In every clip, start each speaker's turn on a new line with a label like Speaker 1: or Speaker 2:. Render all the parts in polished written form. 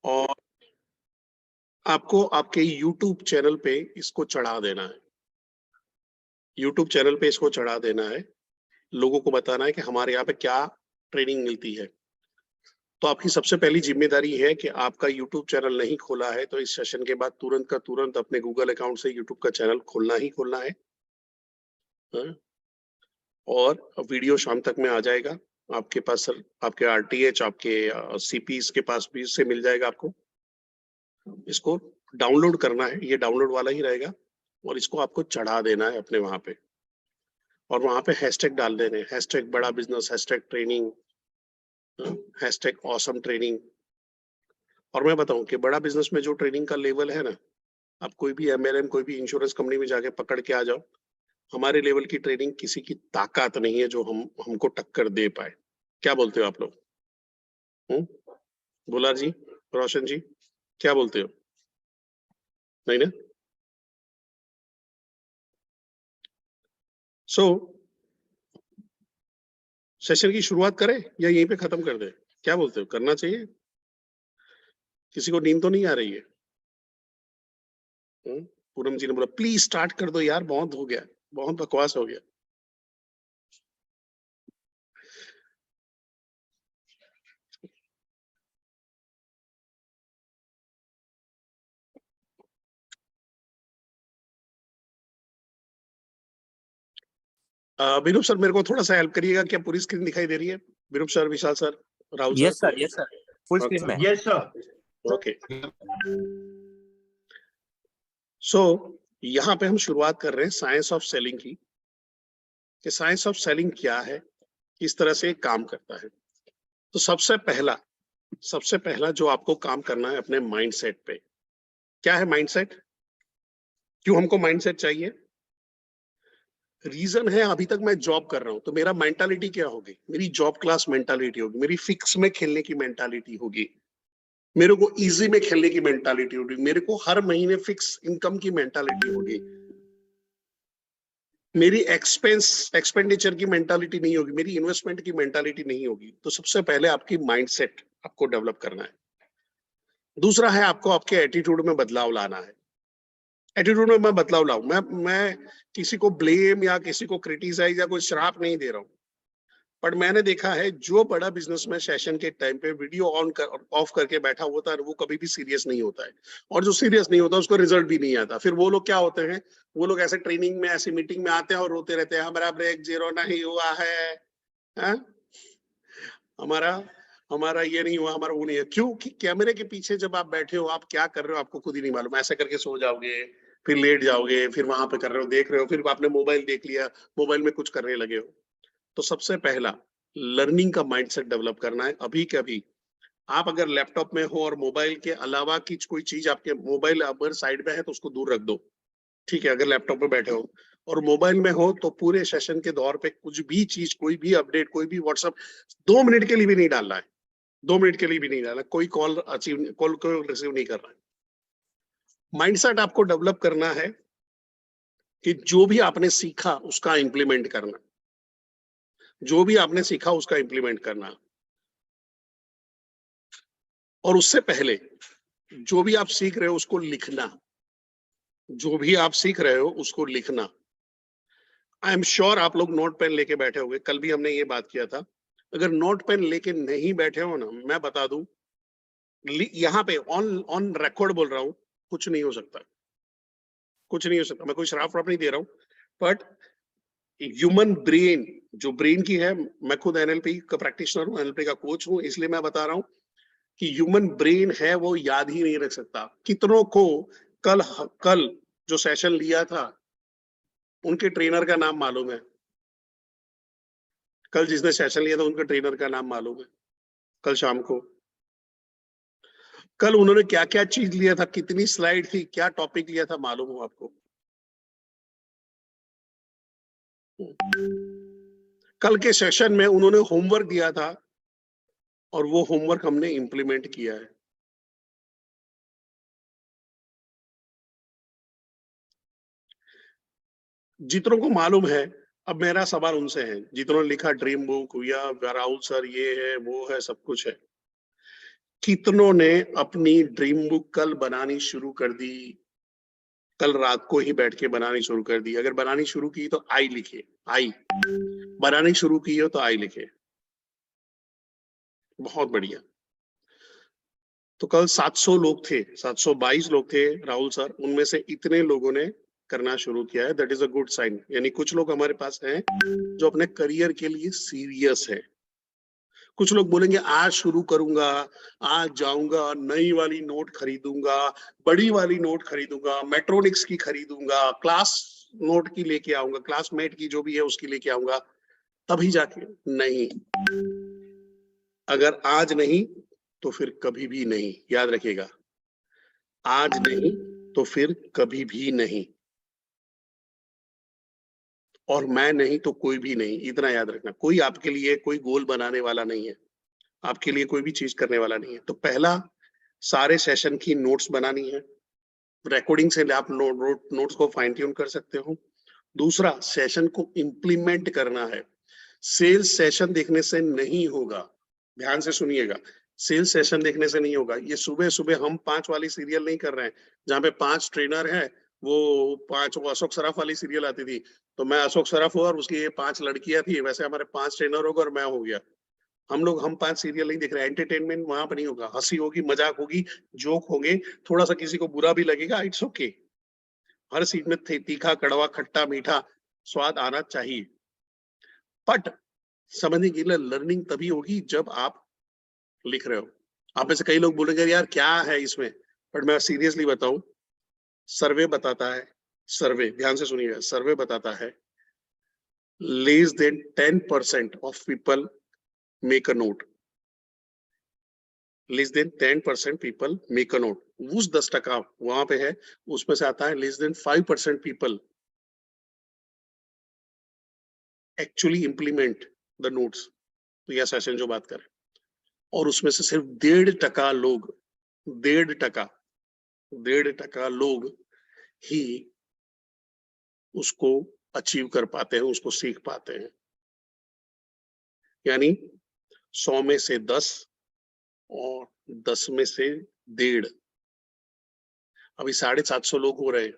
Speaker 1: और आपको आपके YouTube चैनल पे इसको चढ़ा देना है। YouTube चैनल पे इसको चढ़ा देना है। लोगों को बताना है कि हमारे यहाँ पे क्या ट्रेनिंग मिलती है। तो आपकी सबसे पहली जिम्मेदारी है कि आपका यूट्यूब चैनल नहीं खोला है तो इस सेशन के बाद तुरंत का तुरंत अपने गूगल अकाउंट से यूट्यूब का चैनल खोलना ही खोलना है। हाँ? और वीडियो शाम तक में आ जाएगा आपके पास। सर आपके आरटीएच आपके सीपीस के पास भी इससे मिल जाएगा आपको। इसको डाउनलोड करना है, ये डाउनलोड वाला ही रहेगा और इसको आपको चढ़ा देना है अपने वहां पे। और वहां पे हैशटैग डाल देने, हैशटैग बड़ा business, hashtag training, hashtag awesome training. और मैं बताऊं कि बड़ा बिजनेस में जो ट्रेनिंग का लेवल है ना, आप कोई भी एमएलएम कोई भी इंश्योरेंस कंपनी में जाके पकड़ के आ जाओ, हमारे लेवल की ट्रेनिंग किसी की ताकत नहीं है जो हमको टक्कर दे पाए। क्या बोलते हो आप लोग? बुलार जी, रोशन जी, क्या बोलते हो? नहीं ना? सो सेशन की शुरुआत करें या यहीं पे खत्म कर दें? क्या बोलते हो, करना चाहिए? किसी को नींद तो नहीं आ रही है? पूनम जी ने बोला प्लीज स्टार्ट कर दो यार, बहुत हो गया, बहुत बकवास हो गया। विरूप सर मेरे को थोड़ा सा हेल्प करिएगा, क्या पूरी स्क्रीन दिखाई दे रही है? Viroop sir, Vishal sir, Rahul sir.
Speaker 2: Yes sir, full screen में।
Speaker 3: Yes sir.
Speaker 1: ओके। सो यहाँ पे हम शुरुआत कर रहे हैं साइंस ऑफ सेलिंग की, कि साइंस ऑफ सेलिंग क्या है, किस तरह से काम करता है। तो सबसे पहला जो आपको काम करना है अपने माइंडसेट पे। क्या है माइंडसेट? क्यों हमको माइंडसेट चाहिए? रीजन है, अभी तक मैं जॉब कर रहा हूं तो मेरा मेंटालिटी क्या होगी? मेरी जॉब क्लास मेंटालिटी होगी, मेरी फिक्स में खेलने की मेंटालिटी होगी, मेरे को इजी में खेलने की मेंटालिटी होगी, मेरे को हर महीने फिक्स इनकम की मेंटालिटी होगी, मेरी एक्सपेंडिचर की मेंटालिटी नहीं होगी, मेरी इन्वेस्टमेंट की मेंटालिटी नहीं होगी। तो सबसे पहले आपकी माइंडसेट आपको डेवलप करना है। दूसरा है आपको आपके एटीट्यूड में बदलाव लाना है। एटीट्यूड में मैं बदलाव लाऊं, मैं किसी को ब्लेम या किसी को क्रिटिसाइज या कोई श्राप नहीं दे रहा हूं, पर मैंने देखा है जो बड़ा बिजनेस में सेशन के टाइम पे वीडियो ऑफ करके बैठा होता है वो कभी भी सीरियस नहीं होता है, और जो सीरियस नहीं होता उसको रिजल्ट भी नहीं आता। फिर वो लोग क्या होते हैं, वो लोग ऐसे ट्रेनिंग में ऐसी मीटिंग में आते हैं और रोते रहते हैं, हमारा ब्रेक जीरो नहीं हुआ है, हमारा हमारा ये नहीं हुआ, हमारा वो नहीं है। क्यों? कि कैमरे के पीछे जब आप बैठे हो आप क्या कर रहे हो आपको खुद ही नहीं मालूम। ऐसे करके सो जाओगे, फिर लेट जाओगे, फिर वहां पे कर रहे हो, देख रहे हो, फिर आपने मोबाइल देख लिया, मोबाइल में कुछ करने लगे हो। तो सबसे पहला लर्निंग का माइंडसेट डेवलप करना है। अभी के अभी आप अगर लैपटॉप में हो और मोबाइल के अलावा की कोई चीज, आपके मोबाइल अगर साइड में है तो उसको दूर रख दो, ठीक है? अगर लैपटॉप पे बैठे हो और मोबाइल में हो तो पूरे सेशन के दौर पे कुछ भी चीज, कोई भी अपडेट, कोई भी व्हाट्सएप 2 मिनट के लिए भी नहीं डालना है, 2 मिनट के लिए भी नहीं डालना, कोई कॉल को रिसीव नहीं कर रहा है। माइंडसेट आपको डेवलप करना है कि जो भी आपने सीखा उसका इंप्लीमेंट करना, जो भी आपने सीखा उसका इंप्लीमेंट करना। और उससे पहले जो भी आप सीख रहे हो उसको लिखना, जो भी आप सीख रहे हो उसको लिखना। आई एम श्योर आप लोग नोट पेन लेके बैठे होंगे, कल भी हमने ये बात किया था। अगर नोट पेन लेके नहीं बैठे हो ना, मैं बता दूं, यहाँ पे ऑन ऑन रिकॉर्ड बोल रहा हूं, कुछ नहीं हो सकता, कुछ नहीं हो सकता। मैं कोई श्राप नहीं दे रहा हूं, बट ह्यूमन ब्रेन, जो ब्रेन की है, मैं खुद एनएलपी का प्रैक्टिशनर हूं, एनएलपी का कोच हूं, इसलिए मैं बता रहा हूं कि ह्यूमन ब्रेन है वो याद ही नहीं रख सकता। कितनों को कल कल जो सेशन लिया था उनके ट्रेनर का नाम मालूम है? कल जिसने सेशन लिया था उनके ट्रेनर का नाम मालूम है? कल शाम को, कल उन्होंने क्या क्या चीज लिया था, कितनी स्लाइड थी, क्या टॉपिक लिया था, मालूम हो आपको? कल के सेशन में उन्होंने होमवर्क दिया था और वो होमवर्क हमने इंप्लीमेंट किया है। जितनों को मालूम है, अब मेरा सवाल उनसे है, जितनों ने लिखा ड्रीम बुक या राहुल सर ये है वो है सब कुछ है, कितनों ने अपनी ड्रीम बुक कल बनानी शुरू कर दी? कल रात को ही बैठ के बनानी शुरू कर दी? अगर बनानी शुरू की तो आई लिखे, आई। बनानी शुरू की हो तो आई लिखे। बहुत बढ़िया। तो कल 700 लोग थे, 722 लोग थे राहुल सर, उनमें से इतने लोगों ने करना शुरू किया है, that is a good sign. यानी कुछ लोग हमारे पास हैं जो अपने करियर के लिए सीरियस है। कुछ लोग बोलेंगे आज शुरू करूंगा, आज जाऊंगा, नई वाली नोट खरीदूंगा, बड़ी वाली नोट खरीदूंगा, मेट्रोनिक्स की खरीदूंगा, क्लास नोट की लेके आऊंगा, क्लासमेट की जो भी है उसकी लेके आऊंगा, तभी जाके। नहीं, अगर आज नहीं तो फिर कभी भी नहीं। याद रखिएगा, आज नहीं तो फिर कभी भी नहीं, और मैं नहीं तो कोई भी नहीं। इतना याद रखना, कोई आपके लिए कोई गोल बनाने वाला नहीं है, आपके लिए कोई भी चीज करने वाला नहीं है। तो पहला, सारे सेशन की नोट्स बनानी है, रिकॉर्डिंग से आप नोट्स को फाइन ट्यून कर सकते हो। दूसरा, सेशन को इंप्लीमेंट करना है। सेल्स सेशन देखने से नहीं होगा, ध्यान से सुनिएगा। सेल्स सेशन देखने से नहीं होगा। ये सुबह सुबह हम 5 वाली सीरियल नहीं कर रहे हैं जहां पे 5 ट्रेनर है। वो अशोक सराफ वाली सीरियल आती थी, तो मैं अशोक सराफ हुआ और उसकी ये 5 लड़कियां थी, वैसे हमारे 5 ट्रेनर होगा और मैं हो गया। हम 5 सीरियल नहीं देख रहे। एंटरटेनमेंट वहां पर नहीं होगा, हंसी होगी, मजाक होगी, जोक होंगे, थोड़ा सा किसी को बुरा भी लगेगा, इट्स ओके। हर सीट में तीखा, कड़वा, खट्टा, मीठा स्वाद आना चाहिए। बट समझने के लिए लर्निंग तभी होगी जब आप लिख रहे हो। आप में से कई लोग बोलेंगे यार क्या है इसमें, बट मैं सीरियसली बताऊं, सर्वे बताता है, सर्वे ध्यान से सुनिएगा, सर्वे बताता है less than 10% of people make a note. Less than 10% people make a note. उस 10% वहां पे है, उसमें से आता है less than 5% people actually implement the notes. तो यह सेशन जो बात करें, और उसमें से सिर्फ 1.5% लोग, 1.5%, 1.5% लोग ही उसको अचीव कर पाते हैं, उसको सीख पाते हैं। यानी 100 में से 10 और 10 में से 1.5, अभी 750 लोग हो रहे हैं,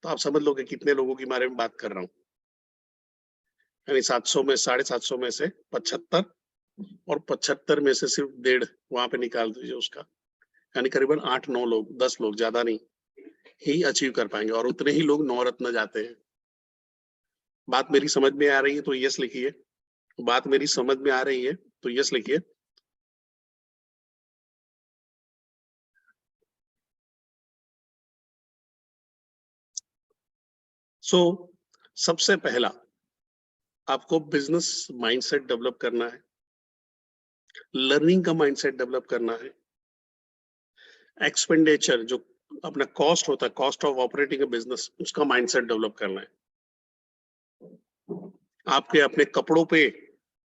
Speaker 1: तो आप समझ लो कि कितने लोगों के बारे में बात कर रहा हूं। यानी 700 में 750 में से 75, और 75 में से सिर्फ 1.5 वहां पे निकाल दीजिए उसका, यानी करीबन 8-9 लोग, 10 लोग, ज्यादा नहीं, ही अचीव कर पाएंगे, और उतने ही लोग नवरत्न जाते हैं। बात मेरी समझ में आ रही है तो यस लिखिए। बात मेरी समझ में आ रही है तो यस लिखिए। सो सबसे पहला आपको बिजनेस माइंडसेट डेवलप करना है, लर्निंग का माइंडसेट डेवलप करना है, एक्सपेंडिचर जो अपना कॉस्ट होता है, cost of operating a business, उसका माइंडसेट डेवलप करना है। आपके अपने कपड़ों पे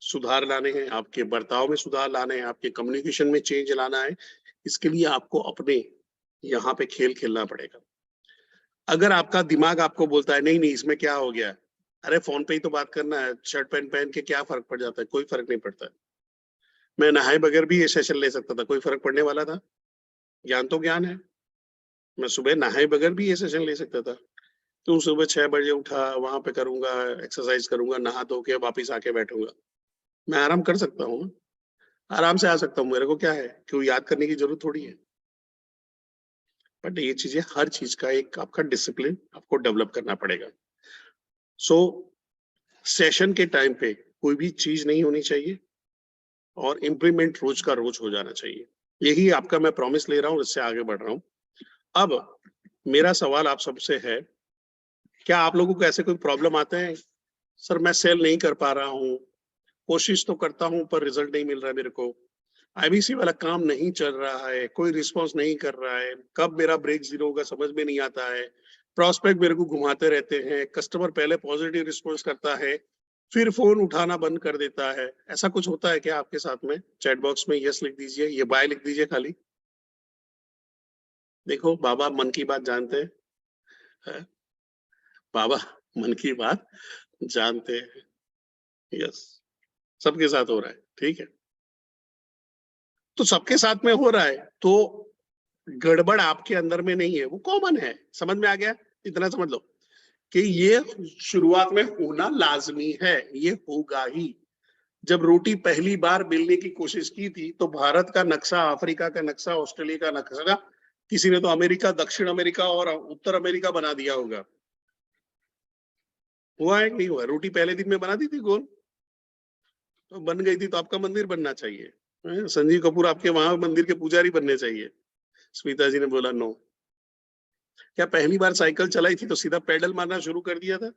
Speaker 1: सुधार लाने हैं, आपके बर्ताव में सुधार लाने हैं, आपके कम्युनिकेशन में चेंज लाना है। इसके लिए आपको अपने यहाँ पे खेल खेलना पड़ेगा। अगर आपका दिमाग आपको बोलता है नहीं नहीं इसमें क्या हो गया, अरे फोन पे ही तो बात करना है, शर्ट पैंट पहन के क्या फर्क पड़ जाता है, कोई फर्क नहीं पड़ता है। मैं नहाए बगैर भी ये सेशन ले सकता था, कोई फर्क पड़ने वाला था? ज्ञान तो ज्ञान है। मैं सुबह नहाए बगैर भी ये सेशन ले सकता था। तो सुबह 6 बजे उठा, वहां पे करूंगा, एक्सरसाइज करूंगा, नहा धो के वापिस आके बैठूंगा। मैं आराम कर सकता हूँ, आराम से आ सकता हूँ, मेरे को क्या है, क्यों याद करने की जरूरत थोड़ी है। बट ये चीजें, हर चीज का एक आपका डिसिप्लिन आपको डेवलप करना पड़ेगा। सो सेशन के टाइम पे कोई भी चीज नहीं होनी चाहिए, और इम्प्लीमेंट रोज का रोज हो जाना चाहिए। यही आपका मैं प्रॉमिस ले रहा हूँ, इससे आगे बढ़ रहा हूँ। अब मेरा सवाल आप सबसे है, क्या आप लोगों को ऐसे कोई प्रॉब्लम आते हैं, सर मैं सेल नहीं कर पा रहा हूँ, कोशिश तो करता हूँ पर रिजल्ट नहीं मिल रहा है मेरे को, आईबीसी वाला काम नहीं चल रहा है, कोई रिस्पॉन्स नहीं कर रहा है, कब मेरा ब्रेक जीरो होगा समझ में नहीं आता है, प्रॉस्पेक्ट मेरे को घुमाते रहते हैं, कस्टमर पहले पॉजिटिव रिस्पॉन्स करता है फिर फोन उठाना बंद कर देता है, ऐसा कुछ होता है क्या आपके साथ में? चैट बॉक्स में यस लिख दीजिए, ये बाय लिख दीजिए खाली। देखो बाबा मन की बात जानते हैं, बाबा मन की बात जानते हैं। यस, सबके साथ हो रहा है, ठीक है। तो सबके साथ में हो रहा है, तो गड़बड़ आपके अंदर में नहीं है, वो कॉमन है। समझ में आ गया? इतना समझ लो कि ये शुरुआत में होना लाजमी है, ये होगा ही। जब रोटी पहली बार बेलने की कोशिश की थी तो भारत का नक्शा, अफ्रीका का नक्शा, ऑस्ट्रेलिया का नक्शा, किसी ने तो अमेरिका, दक्षिण अमेरिका और उत्तर अमेरिका बना दिया होगा। हुआ है कि नहीं हुआ? रोटी पहले दिन में बना दी थी गोल, तो बन गई थी, तो आपका मंदिर बनना चाहिए। संजीव कपूर आपके वहां मंदिर के पुजारी बनने चाहिए। स्मिता जी ने बोला नो। क्या पहली बार साइकिल चलाई थी तो सीधा पैडल मारना शुरू कर दिया था?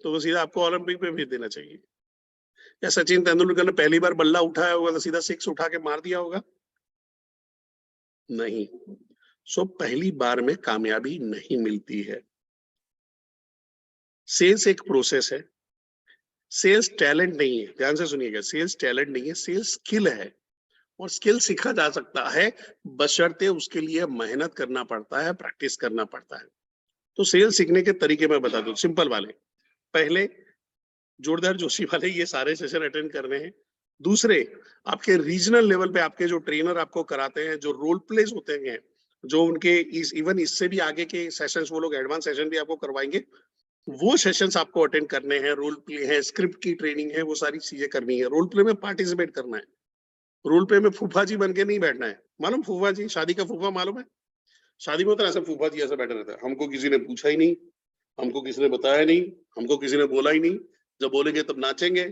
Speaker 1: तो वो सीधा आपको ओलंपिक में भेज देना चाहिए। या सचिन तेंदुलकर ने पहली बार बल्ला उठाया होगा तो सीधा 6 उठा के मार दिया होगा? नहीं। सो पहली बार में कामयाबी नहीं मिलती है। सेल्स एक प्रोसेस है, सेल्स टैलेंट नहीं है। ध्यान से सुनिएगा, सेल्स टैलेंट नहीं है, सेल्स स्किल है। और स्किल सीखा जा सकता है, बशर्ते उसके लिए मेहनत करना पड़ता है, प्रैक्टिस करना पड़ता है। तो सेल्स सीखने के तरीके मैं बता दूं, सिंपल वाले। पहले जोरदार जोशी वाले ये सारे सेशन अटेंड करने हैं। दूसरे, आपके रीजनल लेवल पे आपके जो ट्रेनर आपको कराते हैं, जो रोल प्लेस होते हैं, जो उनके इवन इससे भी आगे के सेशंस, वो लोग एडवांस सेशन भी आपको करवाएंगे, वो सेशंस आपको अटेंड करने हैं। रोल प्ले है, स्क्रिप्ट की ट्रेनिंग है, वो सारी चीजें करनी है। रोल प्ले में पार्टिसिपेट करना है। रोल प्ले में फूफा जी बन के नहीं बैठना है। मालूम फूफा जी, शादी का फूफा मालूम है? शादी में होता है ऐसा, फूफा जी ऐसा बैठा रहता है, हमको किसी ने पूछा ही नहीं, हमको किसी ने बताया नहीं, हमको किसी ने बोला ही नहीं, जब बोलेंगे तब नाचेंगे,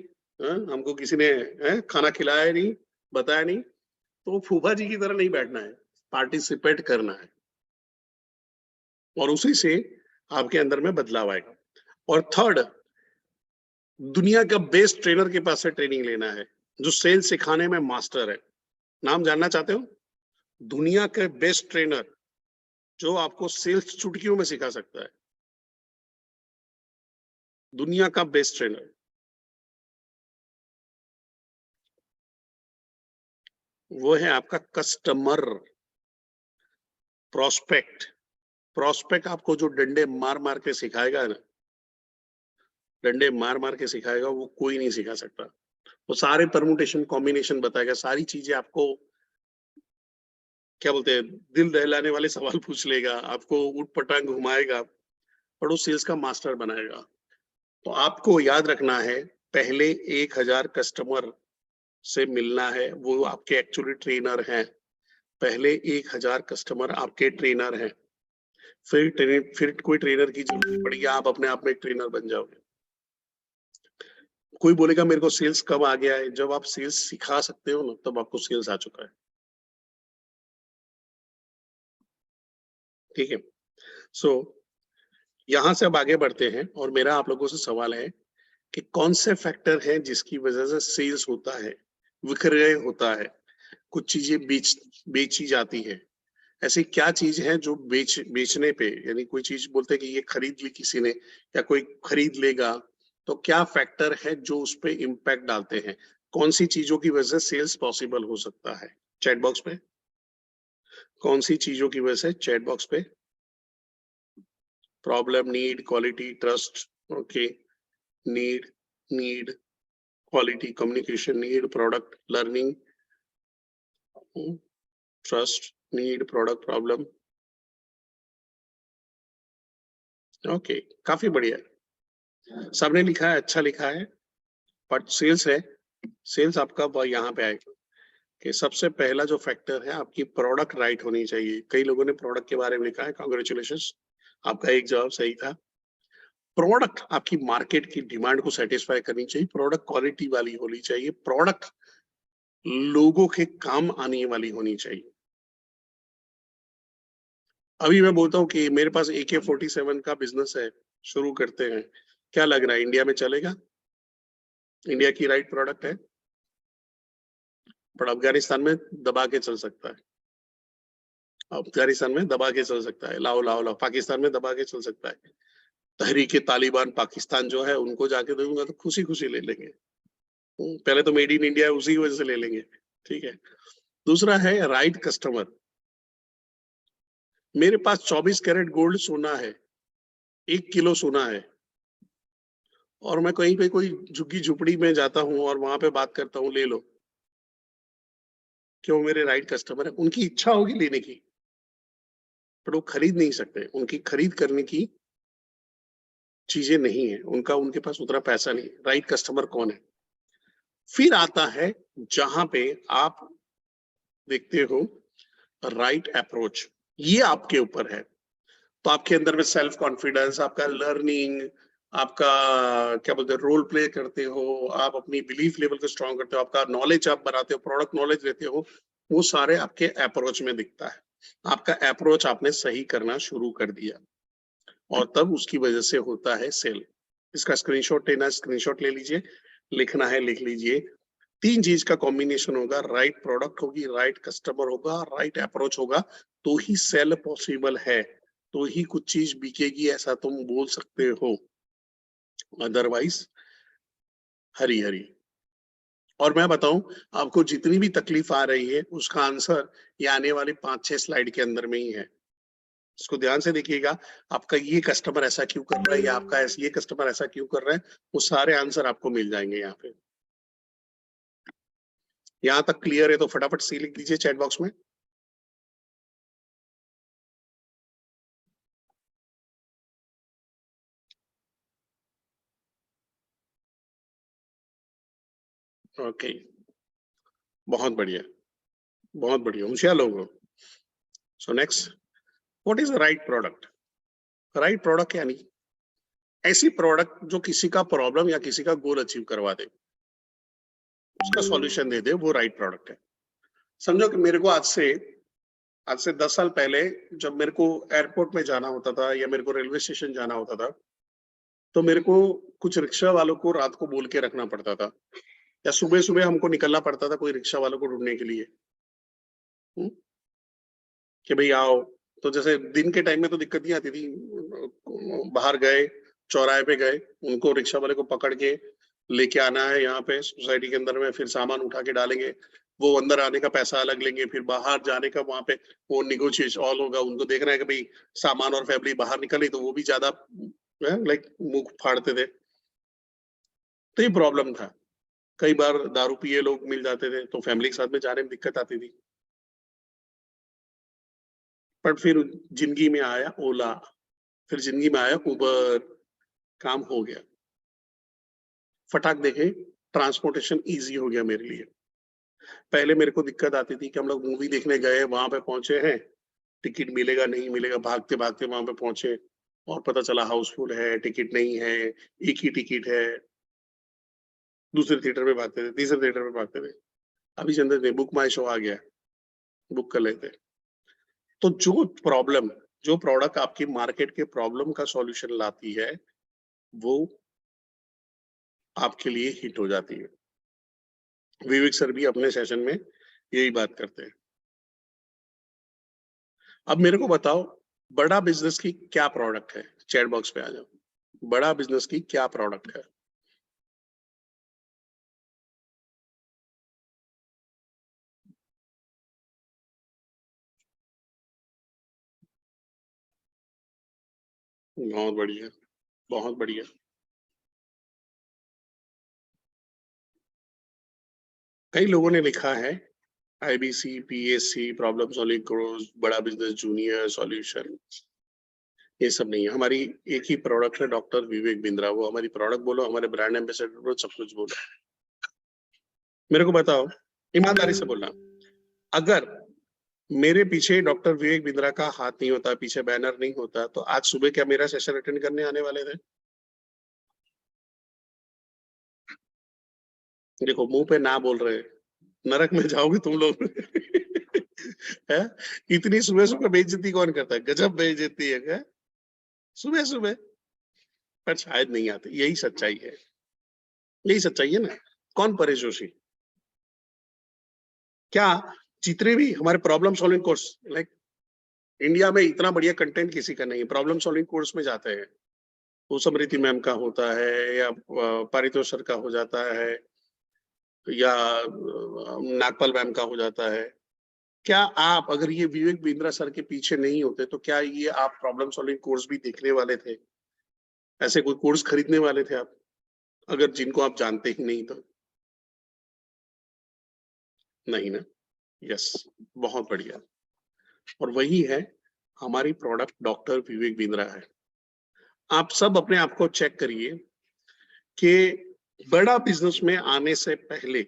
Speaker 1: हमको किसी ने खाना खिलाया नहीं, बताया नहीं। तो फूफा जी की तरह नहीं बैठना है, पार्टिसिपेट करना है, और उसी से आपके अंदर में बदलाव आएगा। और थर्ड, दुनिया का बेस्ट ट्रेनर के पास से ट्रेनिंग लेना है, जो सेल्स सिखाने में मास्टर है। नाम जानना चाहते हो? दुनिया के बेस्ट ट्रेनर जो आपको सेल्स चुटकियों में सिखा सकता है, दुनिया का बेस्ट ट्रेनर, वो है आपका कस्टमर। प्रोस्पेक्ट, प्रोस्पेक्ट आपको जो डंडे मार मार के सिखाएगा ना, डंडे मार मार के सिखाएगा, वो कोई नहीं सिखा सकता। वो सारे परमुटेशन कॉम्बिनेशन बताएगा, सारी चीजें आपको, क्या बोलते हैं, दिल दहलाने वाले सवाल पूछ लेगा, आपको उठ पटांग घुमाएगा, और वो सेल्स का मास्टर बनाएगा। तो आपको याद रखना है, पहले 1000 कस्टमर से मिलना है, वो आपके एक्चुअली ट्रेनर हैं। पहले 1000 कस्टमर आपके ट्रेनर हैं, फिर कोई ट्रेनर की जरूरत पड़ेगी, आप अपने आप में एक ट्रेनर बन जाओगे। कोई बोलेगा मेरे को सेल्स कब आ गया है? जब आप सेल्स सिखा सकते हो ना, तब आपको सेल्स आ चुका है। ठीक है? सो यहां से अब आगे बढ़ते हैं, और मेरा आप लोगों से सवाल है कि कौन से फैक्टर हैं जिसकी वजह से सेल्स होता है, विक्रय होता है, कुछ चीजें बेची जाती है। ऐसी क्या चीज है जो बेचने पे, यानी कोई चीज बोलते हैं कि ये खरीद ली किसी ने या कोई खरीद लेगा, तो क्या फैक्टर है जो उस पे इम्पैक्ट डालते हैं? कौन सी चीजों की वजह से सेल्स पॉसिबल हो सकता है? चैट बॉक्स पे कौन सी चीजों की वजह से, चैट बॉक्स पे। Problem, need, quality, trust. Okay, need, need, quality, communication, need, product, learning, trust, need, product, problem. Okay, काफी बढ़िया, सबने लिखा है, अच्छा लिखा है। बट सेल्स है, सेल्स आपका यहाँ पे आएगा कि सबसे पहला जो फैक्टर है, आपकी प्रोडक्ट राइट होनी चाहिए। कई लोगों ने प्रोडक्ट के बारे में लिखा है, कांग्रेचुलेशंस, आपका एक जवाब सही था। प्रोडक्ट आपकी मार्केट की डिमांड को सेटिस्फाई करनी चाहिए, प्रोडक्ट क्वालिटी वाली होनी चाहिए, प्रोडक्ट लोगों के काम आने वाली होनी चाहिए। अभी मैं बोलता हूँ कि मेरे पास AK-47 का बिजनेस है, शुरू करते हैं, क्या लग रहा है इंडिया में चलेगा? इंडिया की राइट प्रोडक्ट है, पर अफगानिस्तान में दबा के चल सकता है, अफगानिस्तान में दबा के चल सकता है, लाओ लाओ लाओ, पाकिस्तान में दबा के चल सकता है। तहरीके तालिबान पाकिस्तान जो है, उनको जाके दूंगा तो खुशी खुशी ले लेंगे। पहले तो मेड इन इंडिया है, उसी की वजह से ले लेंगे। ठीक है? दूसरा है राइट कस्टमर। मेरे पास 24 कैरेट गोल्ड सोना है, 1 किलो सोना है, और मैं कहीं पे कोई झुग्गी झुपड़ी में जाता हूँ और वहां पे बात करता हूँ, ले लो, क्यों? मेरे राइट कस्टमर है, उनकी इच्छा होगी लेने की, पर वो खरीद नहीं सकते, उनकी खरीद करने की चीजें नहीं है, उनका उनके पास उतना पैसा नहीं है। राइट कस्टमर कौन है? फिर आता है जहां पे आप देखते हो राइट अप्रोच, ये आपके ऊपर है। तो आपके अंदर में सेल्फ कॉन्फिडेंस, आपका लर्निंग, आपका क्या बोलते हैं, रोल प्ले करते हो, आप अपनी बिलीफ लेवल को स्ट्रॉन्ग करते हो, आपका नॉलेज आप बनाते हो, प्रोडक्ट नॉलेज लेते हो, वो सारे आपके अप्रोच में दिखता है। आपका अप्रोच आपने सही करना शुरू कर दिया और तब उसकी वजह से होता है सेल। इसका स्क्रीनशॉट लेना है, स्क्रीनशॉट ले लीजिए, लिखना है लिख लीजिए। 3 चीज का कॉम्बिनेशन होगा, राइट प्रोडक्ट होगी, राइट कस्टमर होगा, राइट अप्रोच होगा, तो ही सेल पॉसिबल है, तो ही कुछ चीज बिकेगी, ऐसा तुम बोल सकते हो। अदरवाइज हरी हरी। और मैं बताऊं, आपको जितनी भी तकलीफ आ रही है उसका आंसर ये आने वाले 5-6 स्लाइड के अंदर में ही है। इसको ध्यान से देखिएगा, आपका ये कस्टमर ऐसा क्यों कर रहा है या आपका ये कस्टमर ऐसा क्यों कर रहा है, वो सारे आंसर आपको मिल जाएंगे यहाँ पे। यहाँ तक क्लियर है तो फटाफट सी लिख दीजिए चैट बॉक्स में। ओके, बहुत बढ़िया, बहुत बढ़िया, होशियार लोग हो। So next, what is the right product? Right product यानी ऐसी प्रोडक्ट जो किसी का प्रॉब्लम या किसी का गोल अचीव करवा दे, उसका सॉल्यूशन दे दे, वो राइट प्रोडक्ट है। समझो कि मेरे को आज से 10 साल पहले जब मेरे को एयरपोर्ट में जाना होता था या मेरे को रेलवे स्टेशन जाना होता था, तो मेरे को कुछ रिक्शा वालों को रात को बोल के रखना पड़ता था, या सुबह सुबह हमको निकलना पड़ता था कोई रिक्शा वालों को ढूंढने के लिए। हुँ? कि भाई आओ। तो जैसे दिन के टाइम में तो दिक्कत नहीं आती थी, बाहर गए, चौराहे पे गए, उनको रिक्शा वाले को पकड़ के लेके आना है यहाँ पे सोसाइटी के अंदर में, फिर सामान उठा के डालेंगे, वो अंदर आने का पैसा अलग लेंगे, फिर बाहर जाने का वहां पे वो निगोशिएशन ऑल होगा, उनको देखना है कि भाई सामान और फैमिली बाहर निकली तो वो भी ज्यादा लाइक मुंह फाड़ते थे। तो ये प्रॉब्लम था। कई बार दारू पिए लोग मिल जाते थे तो फैमिली के साथ में जाने में दिक्कत आती थी। पर फिर जिंदगी में आया ओला, फिर जिंदगी में आया उबर, काम हो गया। फटाक देखे ट्रांसपोर्टेशन इजी हो गया मेरे लिए। पहले मेरे को दिक्कत आती थी कि हम लोग मूवी देखने गए, वहां पे पहुंचे हैं, टिकट मिलेगा नहीं मिलेगा, भागते भागते वहां पे पहुंचे और पता चला हाउसफुल है, टिकट नहीं है, एक ही टिकट है, दूसरे थिएटर में भागते थे, तीसरे थिएटर में भागते थे। अभी चंद्र ने बुक माई शो आ गया, बुक कर लेते। तो जो प्रोडक्ट आपकी मार्केट के प्रॉब्लम का सॉल्यूशन लाती है, वो आपके लिए हिट हो जाती है। विवेक सर भी अपने सेशन में यही बात करते हैं। अब मेरे को बताओ, बड़ा बिजनेस की क्या प्रोडक्ट है? चैट बॉक्स पे आ जाओ, बड़ा बिजनेस की क्या प्रोडक्ट है? बहुत बढ़िया, बहुत बढ़िया। कई लोगों ने लिखा है IBC, PSC, problem solving course, बड़ा बिजनेस जूनियर, सॉल्यूशन। ये सब नहीं है, हमारी एक ही प्रोडक्ट है, डॉक्टर विवेक बिंद्रा। वो हमारी प्रोडक्ट बोलो, हमारे ब्रांड एम्बेसडर बोलो, सब कुछ बोलो। मेरे को बताओ, ईमानदारी से बोलना, अगर मेरे पीछे डॉक्टर विवेक बिंद्रा का हाथ नहीं होता, पीछे बैनर नहीं होता, तो आज सुबह क्या मेरा सेशन अटेंड करने आने वाले थे? देखो मुंह पे ना बोल रहे, नरक में जाओगे तुम लोग। है? इतनी सुबह सुबह बेइज्जती कौन करता है? गजब बेइज्जती है क्या सुबह सुबह? पर शायद नहीं आते, यही सच्चाई है, यही सच्चाई है ना। कौन परेश जोशी? क्या जितने भी हमारे problem solving course, like India में इतना बढ़िया कंटेंट किसी का नहीं है। प्रॉब्लम सॉल्विंग कोर्स में जाते हैं, वो समृति मैम का होता है या पारितोष सर का हो जाता है या नागपाल मैम का हो जाता है। क्या आप अगर ये विवेक बिंद्रा सर के पीछे नहीं होते तो क्या ये आप प्रॉब्लम सॉल्विंग कोर्स भी देखने वाले थे? ऐसे कोई कोर्स खरीदने वाले थे आप? अगर जिनको आप जानते ही नहीं तो नहीं ना। यस, बहुत बढ़िया। और वही है हमारी प्रोडक्ट डॉक्टर विवेक बिंद्रा है। आप सब अपने आप को चेक करिए कि बड़ा बिजनेस में आने से पहले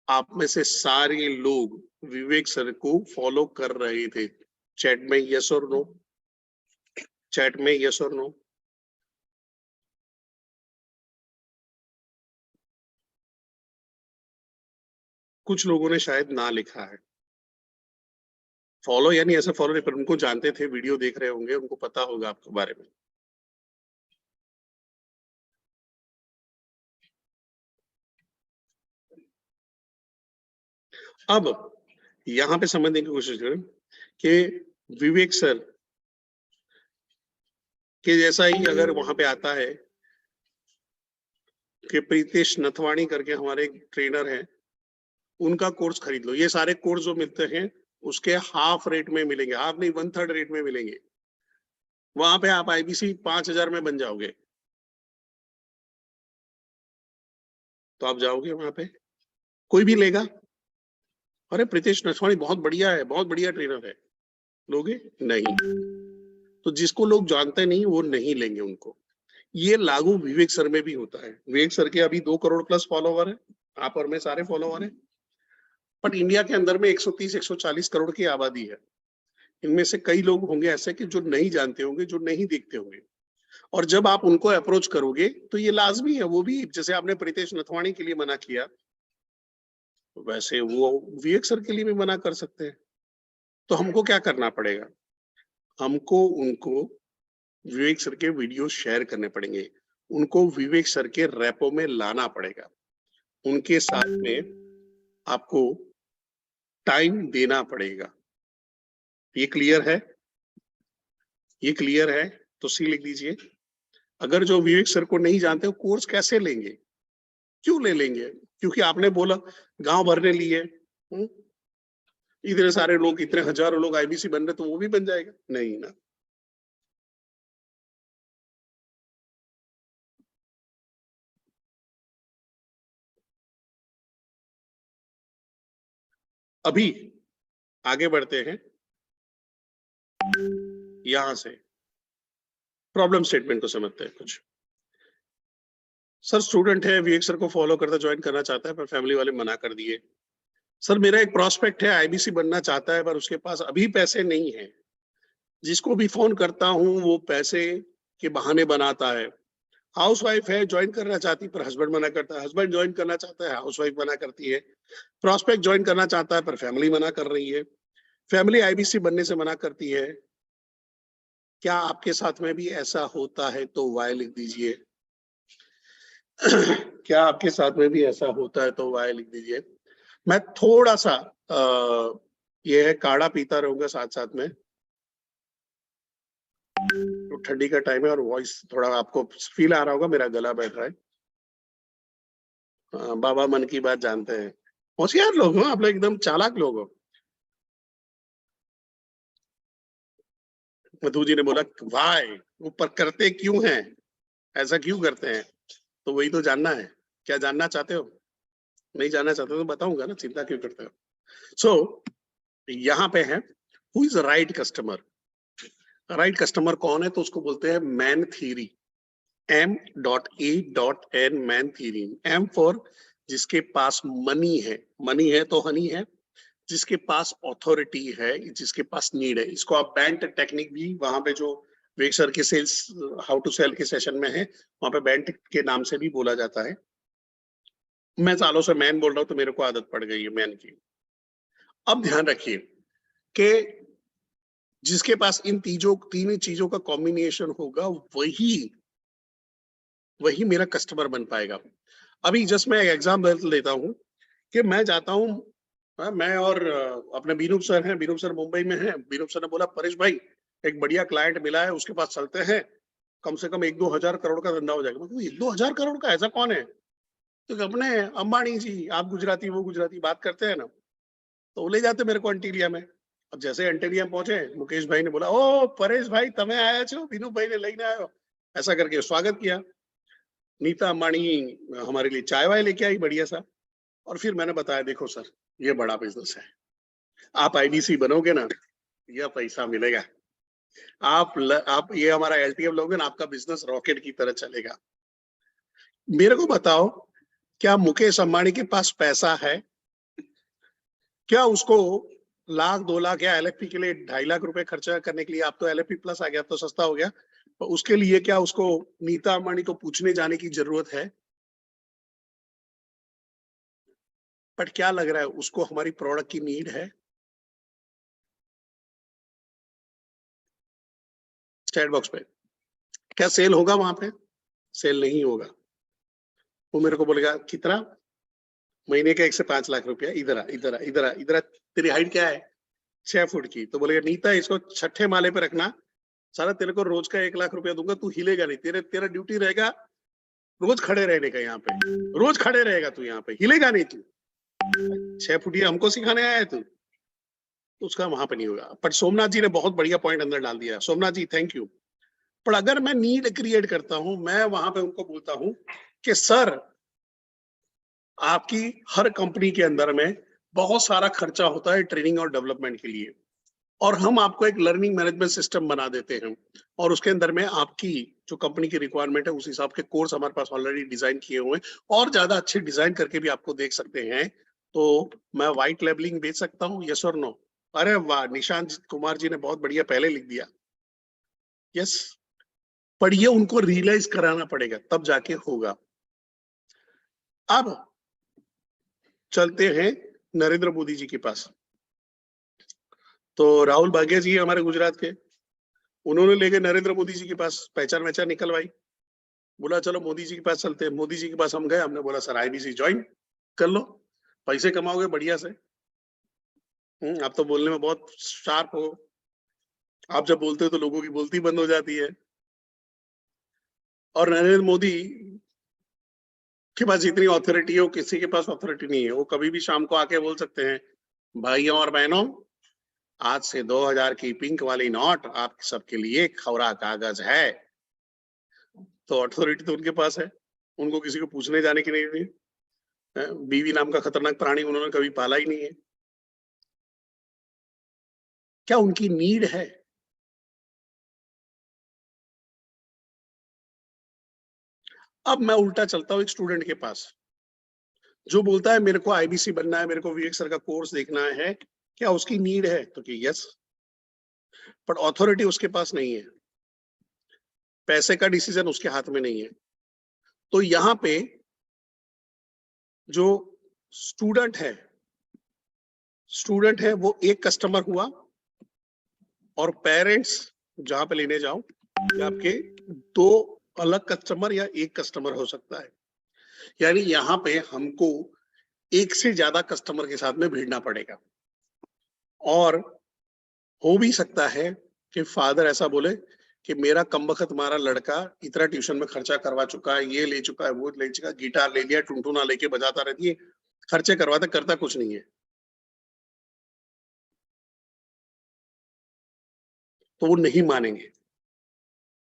Speaker 1: आप में से सारे लोग विवेक सर को फॉलो कर रहे थे। चैट में यस और नो, चैट में यस और नो। कुछ लोगों ने शायद ना लिखा है। फॉलो यानी ऐसा फॉलो नहीं, पर उनको जानते थे, वीडियो देख रहे होंगे, उनको पता होगा आपके बारे में। अब यहां पे समझने की कोशिश करें कि विवेक सर के जैसा ही अगर वहां पे आता है कि प्रीतेश नथवाणी करके हमारे एक ट्रेनर हैं, उनका कोर्स खरीद लो। ये सारे कोर्स जो मिलते हैं उसके हाफ रेट में मिलेंगे, हाफ नहीं 1/3 रेट में मिलेंगे। वहां पे आप आईबीसी 5,000 में बन जाओगे। तो आप जाओगे वहां पे, कोई भी लेगा, अरे प्रीतेश नथवाणी बहुत बढ़िया है, बहुत बढ़िया ट्रेनर है, लोगे नहीं। तो जिसको लोग जानते नहीं वो नहीं लेंगे उनको। ये लागू विवेक सर में भी होता है। विवेक सर के अभी 2 करोड़ प्लस फॉलोवर है, आप और मैं सारे फॉलोवर हैं। बट इंडिया के अंदर में 130-140 करोड़ की आबादी है। इनमें से कई लोग होंगे ऐसे कि जो नहीं जानते होंगे, जो नहीं देखते होंगे। और जब आप उनको अप्रोच करोगे तो ये लाजमी है, वो भी जैसे आपने प्रीतेश नथवाणी के लिए मना किया, वैसे वो विवेक सर के लिए भी मना कर सकते हैं। तो हमको क्या करना पड़ेगा? हमको उनको विवेक सर के वीडियो शेयर करने पड़ेंगे, उनको विवेक सर के रैपो में लाना पड़ेगा, उनके साथ में आपको टाइम देना पड़ेगा। ये क्लियर है? ये क्लियर है? तो सी लिख दीजिए। अगर जो विवेक सर को नहीं जानते, वो कोर्स कैसे लेंगे, क्यों ले लेंगे? क्योंकि आपने बोला गांव भर ने लिए, इतने सारे लोग, इतने हजारों लोग आईबीसी बन रहे, तो वो भी बन जाएगा? नहीं ना। अभी आगे बढ़ते हैं, यहां से प्रॉब्लम स्टेटमेंट को समझते हैं कुछ। सर स्टूडेंट है, विवेक सर को फॉलो करता, ज्वाइन करना चाहता है, पर फैमिली वाले मना कर दिए। सर मेरा एक प्रोस्पेक्ट है, आईबीसी बनना चाहता है, पर उसके पास अभी पैसे नहीं है। जिसको भी फोन करता हूं वो पैसे के बहाने बनाता है। हाउस वाइफ है, ज्वाइन करना चाहती, पर हस्बैंड मना करता है। हस्बैंड ज्वाइन करना चाहता है, हाउस वाइफ मना करती है। प्रोस्पेक्ट ज्वाइन करना चाहता है, पर फैमिली मना कर रही है। फैमिली आईबीसी बनने से मना करती है। क्या आपके साथ में भी ऐसा होता है? तो वाई लिख दीजिए। क्या आपके साथ में भी ऐसा होता है? तो वाई लिख दीजिए। मैं थोड़ा सा ये है काढ़ा पीता रहूंगा साथ साथ में, तो ठंडी का टाइम है और वॉइस थोड़ा आपको फील आ रहा होगा, मेरा गला बैठ रहा है। बाबा मन की बात जानते हैं, होशियार लोग हो आप लोग, एकदम चालाक लोग हो। मधु जी ने बोला वाई, ऊपर करते क्यों हैं, ऐसा क्यों करते हैं? तो वही तो जानना है। क्या जानना चाहते हो? नहीं जानना चाहते हो तो बताऊंगा ना, चिंता क्यों करते हो? सो यहाँ पे है who is right customer. Right customer कौन है? तो उसको बोलते हैं man theory. M.A.N man theory. M for जिसके पास मनी है, मनी है तो हनी है, जिसके पास ऑथोरिटी है, जिसके पास नीड है। इसको आप बैंट टेक्निक भी वहां पे जो विवेक सर के सेल्स हाउ टू सेल के सेशन में है, वहां पे बैंट के नाम से भी बोला जाता है। मैं सालों से मैन बोल रहा हूं तो मेरे को आदत पड़ गई है मैन की। अब ध्यान रखिए कि जिसके पास इन तीन चीजों का कॉम्बिनेशन होगा, वही मेरा कस्टमर बन पाएगा। अभी जस्ट मैं एग्जाम्पल देता हूं कि मैं जाता हूं, मैं और अपने बीनूप सर हैं, बीनूप सर मुंबई में हैं। बीनूप सर ने बोला परेश भाई एक बढ़िया क्लाइंट मिला है, उसके पास चलते हैं, कम से कम 1-2 हजार करोड़ का धंधा हो जाएगा। मतलब 1-2 हजार करोड़ का, ऐसा कौन है? तो अपने अंबानी जी, आप गुजराती वो गुजराती बात करते हैं ना, तो वो ले जाते मेरे को एंटीलिया में। अब जैसे एंटीलिया पहुंचे, मुकेश भाई ने बोला ओ परेश भाई तमें आया छो, बीनू भाई ने लेने आयो, ऐसा करके स्वागत किया। नीता अंबानी हमारे लिए चाय वाय लेके आई बढ़िया सा, और फिर मैंने बताया देखो सर ये बड़ा बिजनेस है, आप आईबीसी बनोगे ना, यह पैसा मिलेगा, आप ये हमारा एलटीएफ लोगे ना, आपका बिजनेस रॉकेट की तरह चलेगा। मेरे को बताओ, क्या मुकेश अंबानी के पास पैसा है? क्या उसको लाख 2 लाख या एलएफपी के लिए 2.5 लाख रुपए खर्चा करने के लिए, आप तो एलएफपी प्लस आ गया तो सस्ता हो गया, तो उसके लिए क्या उसको नीता अंबानी को पूछने जाने की जरूरत है? बट क्या लग रहा है उसको हमारी प्रोडक्ट की नीड है? चैट बॉक्स पे क्या सेल होगा? वहां पे सेल नहीं होगा। वो मेरे को बोलेगा कितना महीने का? 1 से 5 लाख रुपया। इधर आ, इधर आ, इधर आ, इधर आ। तेरी हाइट क्या है? 6 फुट की। तो बोलेगा नीता इसको 6ठे माले पे रखना, सारा तेरे को रोज का 1 लाख रुपया दूंगा, तू हिलेगा नहीं, तेरा ड्यूटी रहेगा रोज खड़े रहने का, यहाँ पे रोज खड़े रहेगा तू, यहाँ पे हिलेगा नहीं तू। 6 फुटिया हमको सिखाने आया है तू? उसका वहां पे नहीं होगा। पर सोमनाथ जी ने बहुत बढ़िया पॉइंट अंदर डाल दिया। सोमनाथ जी थैंक यू। पर अगर मैं नीड क्रिएट करता हूं, मैं वहां पे उनको बोलता हूं कि सर आपकी हर कंपनी के अंदर में बहुत सारा खर्चा होता है ट्रेनिंग और डेवलपमेंट के लिए, और हम आपको एक लर्निंग मैनेजमेंट सिस्टम बना देते हैं, और उसके अंदर में आपकी जो कंपनी की रिक्वायरमेंट है उस हिसाब के कोर्स हमारे पास ऑलरेडी डिजाइन किए हुए हैं, और ज्यादा अच्छे डिजाइन करके भी आपको देख सकते हैं। तो मैं व्हाइट लेबलिंग बेच सकता हूँ, यस और नो? अरे वाह, निशांत कुमार जी ने बहुत बढ़िया पहले लिख दिया, यस। पर ये उनको रियलाइज कराना पड़ेगा, तब जाके होगा। अब चलते हैं नरेंद्र मोदी जी के पास। तो राहुल भाग्य जी हमारे गुजरात के, उन्होंने लेके नरेंद्र मोदी जी के पास पहचान वहचान निकलवाई, बोला चलो मोदी जी के पास चलते हैं। मोदी जी के पास हम गए, हमने बोला सर आईबीसी ज्वाइन कर लो, पैसे कमाओगे बढ़िया से। आप तो बोलने में बहुत शार्प हो, आप जब बोलते हो तो लोगों की बोलती बंद हो जाती है। और नरेंद्र मोदी के पास जितनी ऑथोरिटी है वो किसी के पास ऑथोरिटी नहीं है। वो कभी भी शाम को आके बोल सकते हैं भाइयों और बहनों, आज से 2000 की पिंक वाली नोट आप सबके लिए खौरा कागज है। तो अथॉरिटी तो उनके पास है, उनको किसी को पूछने जाने की नहीं है। बीवी नाम का खतरनाक प्राणी उन्होंने कभी पाला ही नहीं है। क्या उनकी नीड है? अब मैं उल्टा चलता हूं एक स्टूडेंट के पास जो बोलता है मेरे को आईबीसी बनना है, मेरे को विवेक सर का कोर्स देखना है, क्या उसकी नीड है? तो कि यस, बट अथॉरिटी उसके पास नहीं है, पैसे का डिसीजन उसके हाथ में नहीं है। तो यहाँ पे जो स्टूडेंट है वो एक कस्टमर हुआ, और पेरेंट्स जहां पे लेने जाओ आपके 2 अलग कस्टमर या एक कस्टमर हो सकता है। यानी यहाँ पे हमको एक से ज्यादा कस्टमर के साथ में भिड़ना पड़ेगा। और हो भी सकता है कि फादर ऐसा बोले कि मेरा कमबख्त तुम्हारा लड़का इतना ट्यूशन में खर्चा करवा चुका है, ये ले चुका है, वो ले चुका है, गिटार ले लिया, टुनटुना लेके बजाता रहती है, खर्चे करवाता करता कुछ नहीं है। तो वो नहीं मानेंगे,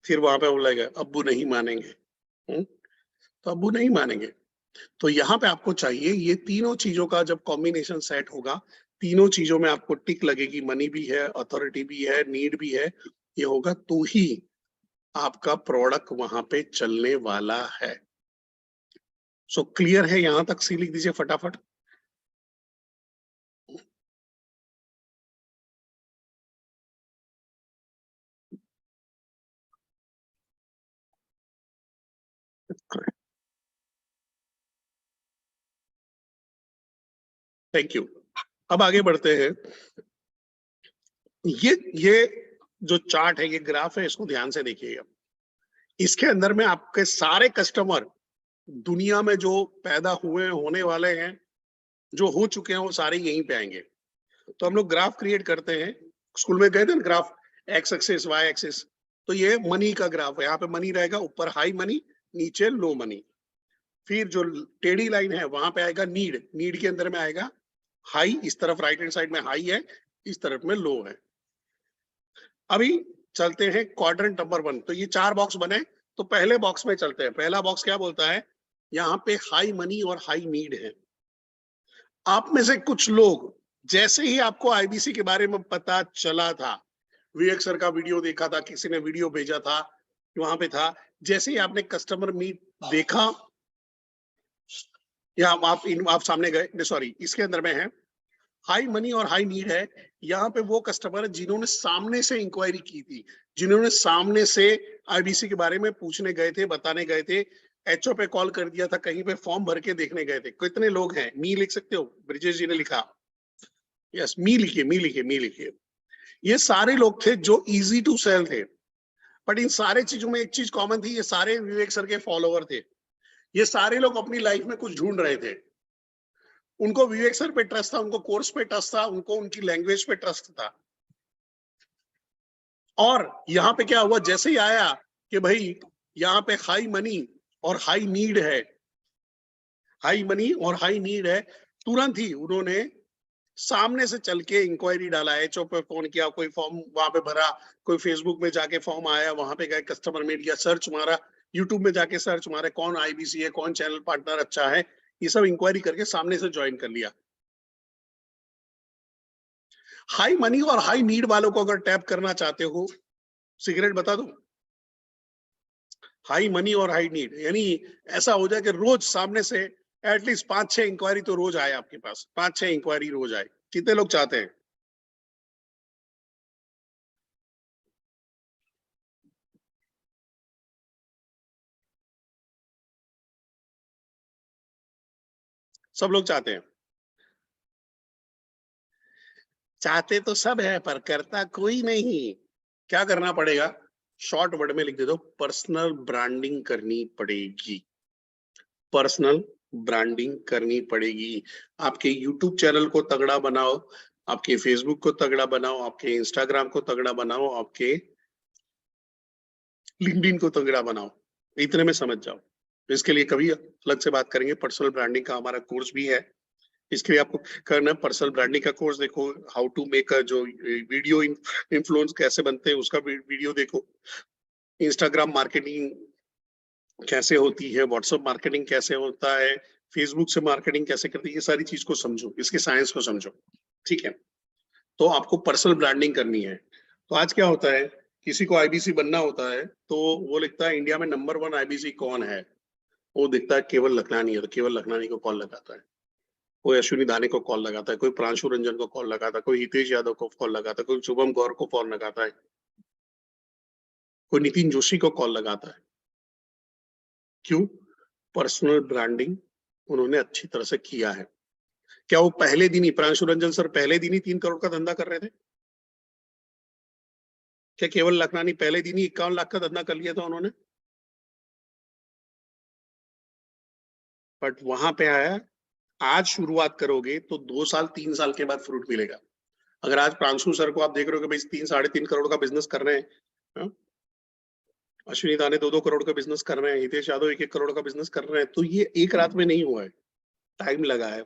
Speaker 1: फिर वहां पे बोलेगा अब्बू नहीं मानेंगे। तो अब्बू नहीं मानेंगे। तो यहाँ पे आपको चाहिए ये तीनों चीजों का जब कॉम्बिनेशन सेट होगा, तीनों चीजों में आपको टिक लगेगी, मनी भी है, अथॉरिटी भी है, नीड भी है, ये होगा तो ही आपका प्रोडक्ट वहां पे चलने वाला है। सो क्लियर है? यहां तक सी लिख दीजिए फटाफट। Thank you. अब आगे बढ़ते हैं। ये जो चार्ट है, ये ग्राफ है, इसको ध्यान से देखिएगा। इसके अंदर में आपके सारे कस्टमर दुनिया में जो पैदा हुए होने वाले हैं, जो हो चुके हैं, वो सारे यहीं पे आएंगे। तो हम लोग ग्राफ क्रिएट करते हैं, स्कूल में गए थे ना, graph X axis Y axis. तो ये मनी का ग्राफ है, यहाँ पे मनी रहेगा, ऊपर हाई मनी, नीचे लो मनी। फिर जो टेढ़ी लाइन है वहां पे आएगा नीड, नीड के अंदर में आएगा हाई, इस तरफ राइट हैंड साइड में हाई है, इस तरफ में लो है। अभी चलते हैं क्वाड्रेंट नंबर 1। तो ये 4 बॉक्स बने, तो पहले बॉक्स में चलते हैं। पहला बॉक्स क्या बोलता है, यहाँ पे हाई मनी और हाई नीड है। आप में से कुछ लोग जैसे ही आपको आईबीसी के बारे में पता चला था, विवेक सर का वीडियो देखा था, किसी ने वीडियो भेजा था, वहां पे था, जैसे ही आपने कस्टमर मीट देखा या आप सामने गए, सॉरी इसके अंदर में है हाई मनी और हाई नीड है। यहाँ पे वो कस्टमर जिन्होंने सामने से इंक्वायरी की थी, जिन्होंने सामने से आईबीसी के बारे में पूछने गए थे, बताने गए थे, एचओ पे कॉल कर दिया था, कहीं पे फॉर्म भर के देखने गए थे। कितने लोग हैं? मी लिख सकते हो? ब्रिजेश जी ने लिखा, यस मी लिखिए, मी लिखिए, मी लिखिए। ये सारे लोग थे जो इजी टू सेल थे, बट इन सारे चीजों में एक चीज कॉमन थी, ये सारे विवेक सर के फॉलोवर थे। ये सारे लोग अपनी लाइफ में कुछ ढूंढ रहे थे। उनको विवेक सर पे ट्रस्ट था, उनको कोर्स पे ट्रस्ट था, उनको उनकी लैंग्वेज पे ट्रस्ट था। और यहाँ पे क्या हुआ, जैसे ही आया कि भाई यहाँ पे हाई मनी और हाई नीड है, हाई मनी और हाई नीड है, तुरंत ही उन्होंने सामने से चल के इंक्वायरी डाला, एचओ पे फोन किया, कोई फॉर्म वहां पे भरा, कोई फेसबुक में जाके फॉर्म आया, वहां पे गए, कस्टमर मीडिया सर्च मारा, यूट्यूब में जाके सर्च मारे, कौन आईबीसी है, कौन चैनल पार्टनर अच्छा है, ये सब इंक्वायरी करके सामने से ज्वाइन कर लिया। हाई मनी और हाई नीड वालों को अगर टैप करना चाहते हो, सिगरेट बता दो, हाई मनी और हाई नीड यानी ऐसा हो जाए कि रोज सामने से एटलीस्ट 5-6 इंक्वायरी तो रोज आए आपके पास, 5-6 इंक्वायरी रोज आए। कितने लोग चाहते हैं? सब लोग चाहते हैं। चाहते तो सब है पर करता कोई नहीं। क्या करना पड़ेगा? शॉर्ट वर्ड में लिख दे दो, पर्सनल ब्रांडिंग करनी पड़ेगी। पर्सनल ब्रांडिंग करनी पड़ेगी। आपके यूट्यूब चैनल को तगड़ा बनाओ, आपके फेसबुक को तगड़ा बनाओ, आपके इंस्टाग्राम को तगड़ा बनाओ, आपके लिंक्डइन को तगड़ा बनाओ। इतने में समझ जाओ। इसके लिए कभी अलग से बात करेंगे। पर्सनल ब्रांडिंग का हमारा कोर्स भी है, इसके लिए आपको करना है पर्सनल ब्रांडिंग का कोर्स देखो, हाउ टू मेक जो वीडियो इन्फ्लुएंस कैसे बनते हैं उसका वीडियो देखो, इंस्टाग्राम मार्केटिंग कैसे होती है, व्हाट्सएप मार्केटिंग कैसे होता है, फेसबुक से मार्केटिंग कैसे करती है, ये सारी चीज को समझो, इसके साइंस को समझो। ठीक है, तो आपको पर्सनल ब्रांडिंग करनी है। तो आज क्या होता है, किसी को आईबीसी बनना होता है तो वो लिखता है इंडिया में नंबर 1 आईबीसी कौन है, वो दिखता है केवल लखनानी है, तो केवल लखनानी को कॉल लगाता है, कोई अश्विनी दाने को कॉल लगाता है, कोई प्रांशु रंजन को कॉल लगाता है, कोई हितेश यादव को कॉल लगाता है, कोई शुभम गौर को कॉल लगाता है, कोई नितिन जोशी को कॉल लगाता है। क्यों? पर्सनल ब्रांडिंग उन्होंने अच्छी तरह से किया है। क्या वो पहले दिन ही, प्रांशु रंजन सर पहले दिन ही 3 करोड़ का धंधा कर रहे थे? क्या केवल लखनानी पहले दिन ही 51 लाख का धंधा कर लिया था उन्होंने? बट वहां पे आया, आज शुरुआत करोगे तो 2 साल 3 साल के बाद फ्रूट मिलेगा। अगर आज प्रांशु सर को आप देख रहे हो कि भाई 3-3.5 करोड़ का बिजनेस कर रहे हैं, हाँ? अश्विनी दाने 2-2 करोड़ का बिजनेस कर रहे हैं, हितेश यादव 1-1 करोड़ का बिजनेस कर रहे हैं, तो ये एक रात में नहीं हुआ है, टाइम लगा है,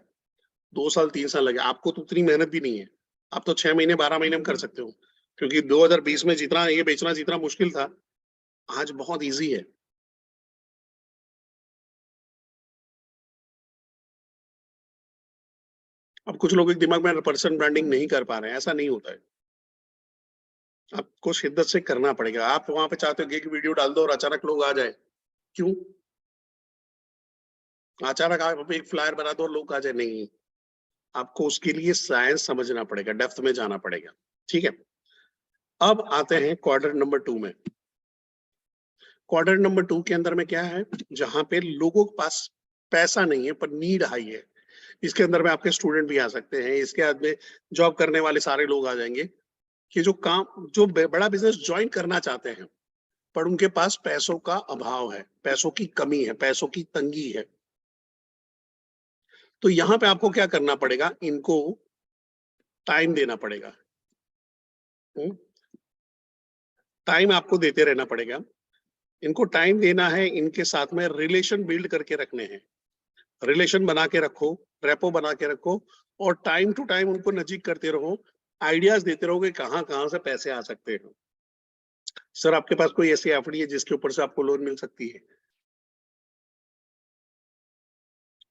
Speaker 1: 2 साल 3 साल लगे। आपको तो उतनी मेहनत भी नहीं है, आप तो 6 महीने 12 महीने में कर सकते हो, क्योंकि 2020 में जितना ये बेचना जितना मुश्किल था, आज बहुत ईजी है। अब कुछ लोगों के दिमाग में पर्सनल ब्रांडिंग नहीं कर पा रहे हैं, ऐसा नहीं होता है, आपको शिद्दत से करना पड़ेगा। आप वहां पे चाहते हो कि एक वीडियो डाल दो और अचानक लोग आ जाए, क्यों? अचानक आप एक फ्लायर बना दो और लोग आ जाए, नहीं, आपको उसके लिए साइंस समझना पड़ेगा, डेप्थ में जाना पड़ेगा। ठीक है, अब आते हैं क्वार्टर नंबर 2 में। क्वार्टर नंबर 2 के अंदर में क्या है, जहां पे लोगों के पास पैसा नहीं है पर नीड हाई है। इसके अंदर में आपके स्टूडेंट भी आ सकते हैं, इसके बाद में जॉब करने वाले सारे लोग आ जाएंगे, कि जो बड़ा बिजनेस ज्वाइन करना चाहते हैं पर उनके पास पैसों का अभाव है, पैसों की कमी है, पैसों की तंगी है। तो यहाँ पे आपको क्या करना पड़ेगा, इनको टाइम देना पड़ेगा। टाइम आपको देते रहना पड़ेगा, इनको टाइम देना है, इनके साथ में रिलेशन बिल्ड करके रखने हैं, रिलेशन बना के रखो, रेपो बना के रखो, और टाइम टू टाइम उनको नजीक करते रहो, आइडियाज देते रहो कि कहाँ कहाँ से पैसे आ सकते हैं। सर आपके पास कोई ऐसी एफडी है जिसके ऊपर से आपको लोन मिल सकती है?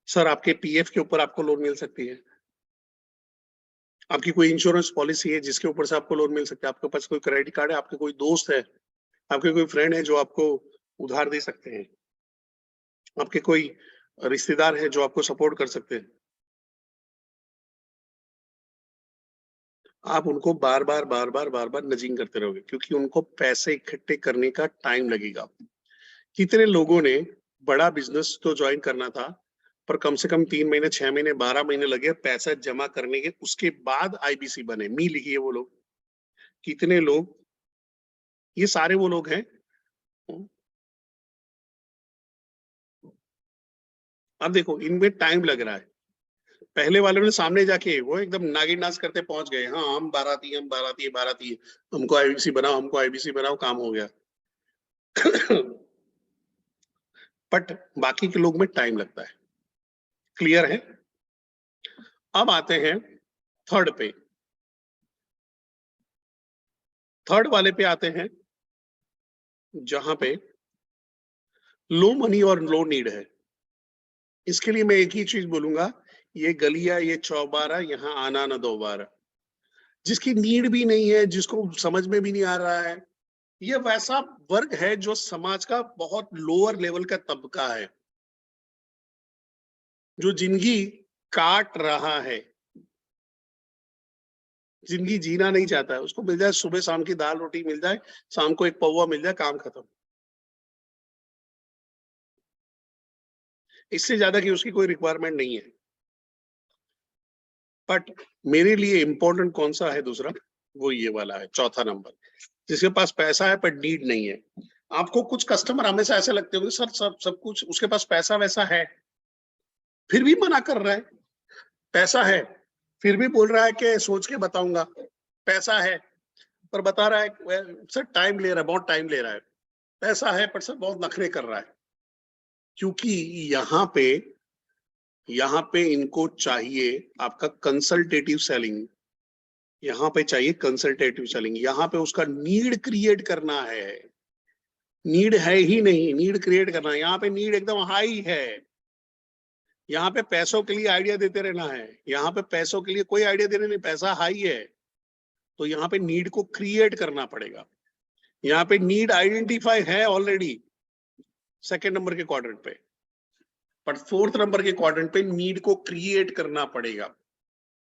Speaker 1: सर आपके पीएफ के ऊपर आपको लोन मिल सकती है? आपकी कोई इंश्योरेंस पॉलिसी है जिसके ऊपर से आपको लोन मिल सकता है? आपके पास कोई क्रेडिट कार्ड है? आपके कोई दोस्त है? आपके कोई फ्रेंड है जो आपको उधार दे सकते हैं? आपके कोई रिश्तेदार है जो आपको सपोर्ट कर सकते हैं? आप उनको बार-बार नजिंग करते रहोगे क्योंकि उनको पैसे इकट्ठे करने का टाइम लगेगा। कितने लोगों ने बड़ा बिजनेस तो ज्वाइन करना था, पर कम से कम 3 महीने, 6 महीने, 12 महीने लगे पैसा जमा करने के, उसके बाद आईबीसी बने। मी लिखिए वो लोग। कितने लोग, ये सारे वो लोग हैं। अब देखो इनमें टाइम लग रहा है। पहले वालों ने सामने जाके वो एकदम नागिन डांस करते पहुंच गए, हाँ हम बाराती है, हमको आईबीसी बनाओ, काम हो गया। बट बाकी के लोग में टाइम लगता है। क्लियर है? अब आते हैं थर्ड पे। थर्ड वाले पे आते हैं जहां पे लो मनी और लो नीड है। इसके लिए मैं एक ही चीज बोलूंगा, ये गलिया, ये चौबारा, यहाँ आना न दोबारा। जिसकी नीड भी नहीं है, जिसको समझ में भी नहीं आ रहा है, ये वैसा वर्ग है जो समाज का बहुत लोअर लेवल का तबका है, जो जिंदगी काट रहा है, जिंदगी जीना नहीं चाहता है। उसको मिल जाए सुबह शाम की दाल रोटी मिल जाए, शाम को एक पौवा मिल जाए, काम खत्म। इससे ज्यादा की उसकी कोई रिक्वायरमेंट नहीं है। बट मेरे लिए इंपॉर्टेंट कौन सा है दूसरा, वो ये वाला है, चौथा नंबर, जिसके पास पैसा है पर नीड नहीं है। आपको कुछ कस्टमर हमेशा ऐसे लगते होंगे, सर सब कुछ उसके पास पैसा वैसा है, फिर भी मना कर रहा है। पैसा है फिर भी बोल रहा है कि सोच के बताऊंगा। पैसा है पर बता रहा है सर टाइम ले रहा है, बहुत टाइम ले रहा है। पैसा है पर सर बहुत नखरे कर रहा है। क्योंकि यहाँ पे इनको चाहिए आपका कंसल्टेटिव सेलिंग। यहाँ पे चाहिए कंसल्टेटिव सेलिंग। यहाँ पे उसका नीड क्रिएट करना है। नीड है ही नहीं, नीड क्रिएट करना है। यहाँ पे नीड एकदम हाई है। यहाँ पे पैसों के लिए आइडिया देते रहना है। यहाँ पे पैसों के लिए कोई आइडिया देने नहीं, पैसा हाई है। तो यहाँ पे नीड को क्रिएट करना पड़ेगा। यहाँ पे नीड आइडेंटिफाई है ऑलरेडी सेकेंड नंबर के क्वाड्रेंट पे, पर फोर्थ नंबर के क्वाड्रेंट पे नीड को क्रिएट करना पड़ेगा।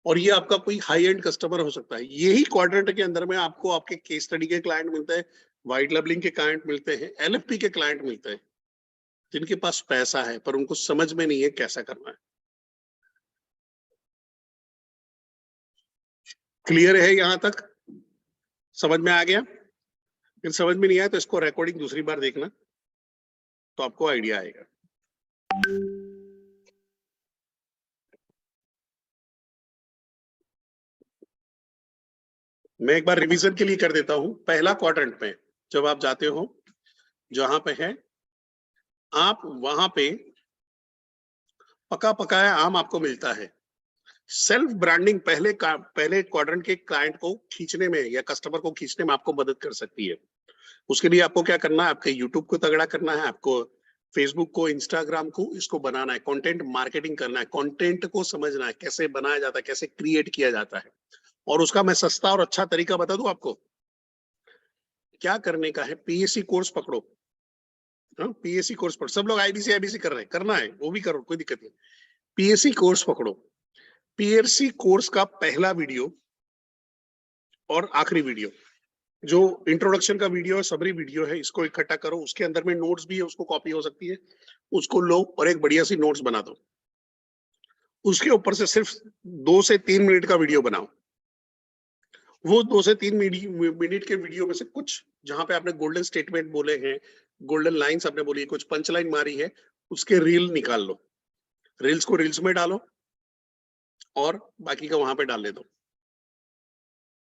Speaker 1: और ये आपका कोई हाई एंड कस्टमर हो सकता है। यही क्वाड्रेंट के अंदर में आपको आपके केस स्टडी के क्लाइंट मिलते हैं, व्हाइट लेबलिंग के क्लाइंट मिलते हैं, एलएफपी के क्लाइंट मिलते हैं, जिनके पास पैसा है पर उनको समझ में नहीं है कैसा करना है। क्लियर है? यहां तक समझ में आ गया? फिर समझ में नहीं आया तो इसको रिकॉर्डिंग दूसरी बार देखना, तो आपको आइडिया आएगा। मैं एक बार रिवीजन के लिए कर देता हूं। पहला क्वाड्रेंट में जब आप जाते हो, जहां पे है आप, वहां पे पका पकाया आम आपको मिलता है। सेल्फ ब्रांडिंग पहले क्वाड्रेंट के क्लाइंट को खींचने में या कस्टमर को खींचने में आपको मदद कर सकती है। उसके लिए आपको क्या करना है, आपके यूट्यूब को तगड़ा करना है, आपको फेसबुक को, इंस्टाग्राम को, इसको बनाना है, कंटेंट मार्केटिंग करना है, कंटेंट को समझना है कैसे बनाया जाता है, कैसे क्रिएट किया जाता है। और उसका मैं सस्ता और अच्छा तरीका बता दूं आपको। क्या करने का है, पीएससी कोर्स पकड़ो। पीएससी कोर्स पकड़ो। सब लोग आईबीसी कर रहे हैं, करना है वो भी करो, कोई दिक्कत नहीं। पीएससी कोर्स पकड़ो। पीएससी कोर्स का पहला वीडियो और आखिरी वीडियो, जो इंट्रोडक्शन का वीडियो है, सबरी वीडियो है, इसको इकट्ठा करो। उसके अंदर में नोट्स भी है, उसको कॉपी हो सकती है, उसको लो और एक बढ़िया सी नोट्स बना दो। उसके ऊपर से सिर्फ 2 से 3 मिनट का वीडियो बनाओ। वो 2 से 3 मिनट के वीडियो में से कुछ जहां पे आपने गोल्डन स्टेटमेंट बोले हैं, गोल्डन लाइंस आपने बोली, कुछ पंच लाइन मारी है, उसके रील निकाल लो। रील्स को रील्स में डालो और बाकी का वहां पे डाल दो।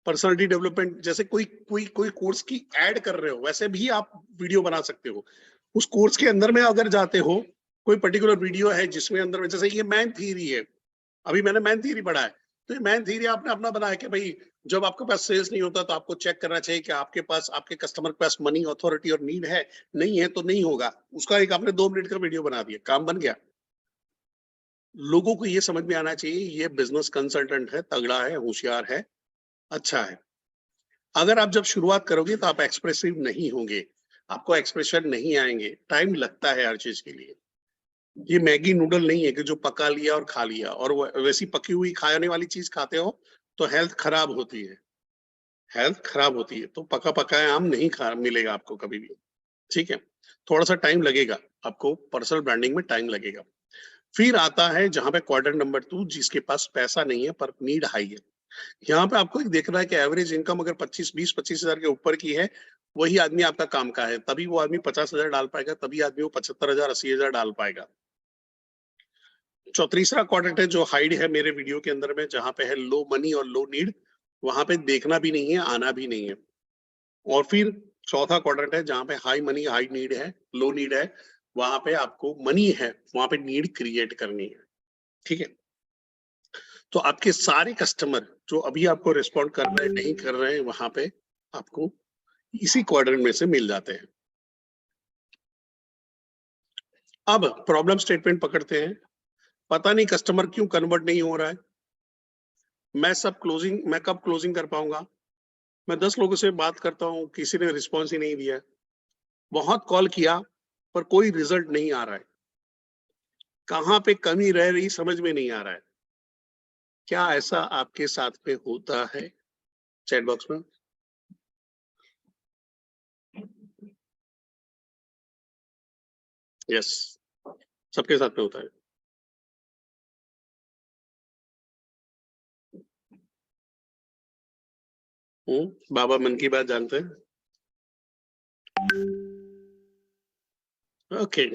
Speaker 1: पर्सनालिटी डेवलपमेंट, जैसे कोई कोर्स की ऐड कर रहे हो, वैसे भी आप वीडियो बना सकते हो। उस कोर्स के अंदर में अगर जाते हो, कोई पर्टिकुलर वीडियो है जिसमें अंदर में, जैसे ये मैन थ्योरी है, अभी मैंने मैन थ्योरी पढ़ा है, तो ये मैन थ्योरी आपने अपना बनाया कि भाई जब आपके पास सेल्स नहीं होता तो आपको चेक करना चाहिए कि आपके पास, आपके कस्टमर के पास मनी, अथॉरिटी और नीड है, नहीं है तो नहीं होगा। उसका एक आपने 2 मिनट का वीडियो बना दिया, काम बन गया। लोगों को ये समझ में आना चाहिए ये बिजनेस कंसल्टेंट है, तगड़ा है, होशियार है, अच्छा है। अगर आप जब शुरुआत करोगे तो आप एक्सप्रेसिव नहीं होंगे, आपको एक्सप्रेशन नहीं आएंगे, टाइम लगता है हर चीज के लिए। ये मैगी नूडल नहीं है कि जो पका लिया और खा लिया, और वैसी पकी हुई खाने वाली चीज खाते हो तो हेल्थ खराब होती है, हेल्थ खराब होती है। तो पका पकाया आम नहीं खा मिलेगा आपको कभी भी, ठीक है। थोड़ा सा टाइम लगेगा आपको, पर्सनल ब्रांडिंग में टाइम लगेगा। फिर आता है जहां पे क्वार्टर नंबर 2, जिसके पास पैसा नहीं है पर नीड हाई है। यहाँ पे आपको एक देखना है कि एवरेज इनकम अगर 25 हजार के ऊपर की है, वही आदमी आपका काम का है, तभी वो आदमी 50,000 डाल पाएगा, तभी आदमी वो 75,000 80,000 डाल पाएगा। तीसरा क्वाड्रेंट है जो हाइड है मेरे वीडियो के अंदर में, जहां पे है लो मनी और लो नीड, वहां पे देखना भी नहीं है, आना भी नहीं है। और फिर चौथा क्वाड्रेंट है जहां पे हाई मनी हाई नीड है, लो नीड है, वहां पे आपको मनी है, वहां पे नीड क्रिएट करनी है, ठीक है। तो आपके सारे कस्टमर जो अभी आपको रिस्पॉन्ड कर रहे हैं, नहीं कर रहे हैं, वहां पे आपको इसी क्वाड्रेंट में से मिल जाते हैं। अब प्रॉब्लम स्टेटमेंट पकड़ते हैं। पता नहीं कस्टमर क्यों कन्वर्ट नहीं हो रहा है, मैं कब क्लोजिंग कर पाऊंगा। मैं 10 लोगों से बात करता हूं, किसी ने रिस्पॉन्स ही नहीं दिया, बहुत कॉल किया पर कोई रिजल्ट नहीं आ रहा है। कहां पे कमी रह रही समझ में नहीं आ रहा है। क्या ऐसा आपके साथ में होता है? चैट बॉक्स में यस, सबके साथ में होता है। बाबा मन की बात जानते हैं? ओके,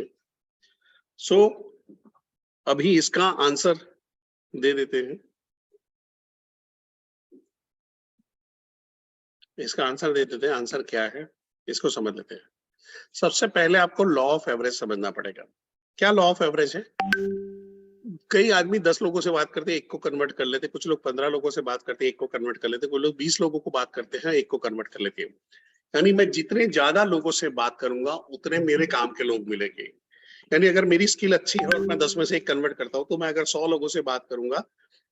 Speaker 1: सो अभी इसका आंसर दे देते हैं। इसका आंसर दे देते हैं। आंसर क्या है इसको समझ लेते हैं। सबसे पहले आपको लॉ ऑफ एवरेज समझना पड़ेगा। क्या लॉ ऑफ एवरेज है? कई आदमी 10 लोगों से बात करते हैं, एक को कन्वर्ट कर लेते, कुछ लोग 15 लोगों से बात करते हैं, एक को कन्वर्ट कर लेते, कुछ लोग 20 लोगों को बात करते हैं, एक को कन्वर्ट कर लेते हैं। यानी मैं जितने ज्यादा लोगों से बात करूंगा उतने मेरे काम के लोग मिलेंगे। यानी अगर मेरी स्किल अच्छी है और मैं 10 में से एक कन्वर्ट करता हूं, तो मैं अगर 100 लोगों से बात करूंगा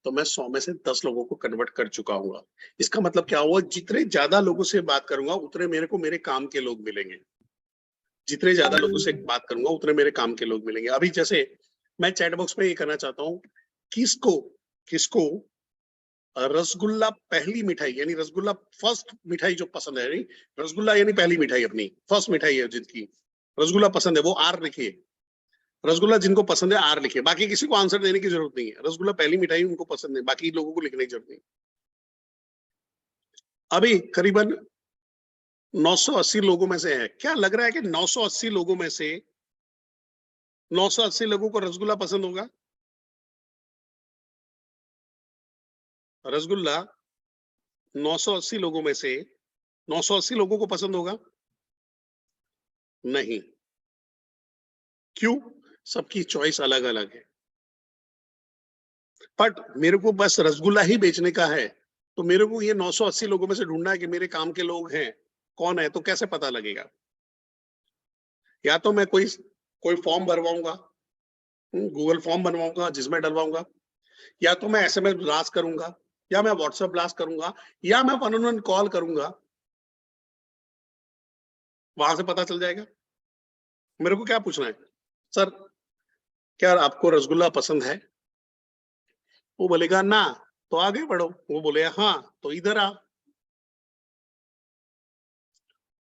Speaker 1: तो मैं 100 में से 10 लोगों को कन्वर्ट कर चुका हूँ। इसका मतलब क्या हुआ? जितने ज्यादा लोगों से बात करूंगा उतने मेरे को मेरे काम के लोग मिलेंगे। जितने ज्यादा लोगों से बात करूंगा उतने मेरे काम के लोग मिलेंगे। अभी जैसे मैं चैट बॉक्स में ये करना चाहता हूँ, किसको किसको रसगुल्ला पहली मिठाई यानी रसगुल्ला फर्स्ट मिठाई जो पसंद है, नहीं रसगुल्ला यानी पहली मिठाई, अपनी फर्स्ट मिठाई है जिनकी रसगुल्ला पसंद है वो आर लिखिए। रसगुल्ला जिनको पसंद है आर लिखिए, बाकी किसी को आंसर देने की जरूरत नहीं है। रसगुल्ला पहली मिठाई उनको पसंद है, बाकी लोगों को लिखने की जरूरत नहीं। अभी करीबन 980 लोगों में से है, क्या लग रहा है कि 980 लोगों में से 980 लोगों को रसगुल्ला पसंद होगा? रसगुल्ला 980 लोगों में से 980 लोगों को पसंद होगा? नहीं। क्यों? सबकी चॉइस अलग अलग है। बट मेरे को बस रसगुल्ला ही बेचने का है, तो मेरे को ये 980 लोगों में से ढूंढना है कि मेरे काम के लोग हैं कौन है। तो कैसे पता लगेगा? या तो मैं कोई कोई फॉर्म भरवाऊंगा, गूगल फॉर्म बनवाऊंगा जिसमें डलवाऊंगा, या तो मैं एसएमएस ब्लास्ट करूंगा, या मैं व्हाट्सएप ब्लास्ट करूंगा, या मैं वन ऑन वन कॉल करूंगा, वहां से पता चल जाएगा। मेरे को क्या पूछना है? सर क्या आपको रसगुल्ला पसंद है? वो बोलेगा ना, तो आगे बढ़ो। वो बोलेगा हाँ, तो इधर आ।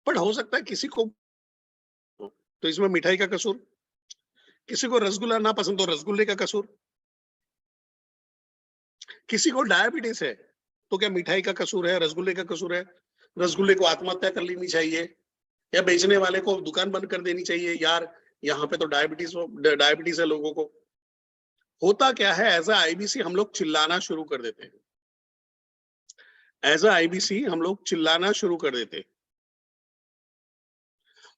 Speaker 1: पर हो सकता है किसी को, तो इसमें मिठाई का कसूर, किसी को रसगुल्ला ना पसंद तो रसगुल्ले का कसूर, किसी को डायबिटीज है तो क्या मिठाई का कसूर है, रसगुल्ले का कसूर है? रसगुल्ले को आत्महत्या कर लेनी चाहिए, या बेचने वाले को दुकान बंद कर देनी चाहिए? यार यहाँ पे तो डायबिटीज है लोगों को। होता क्या है, एज अ आईबीसी हम लोग चिल्लाना शुरू कर देते हैं। एज अ आईबीसी हम लोग चिल्लाना शुरू कर देते हैं।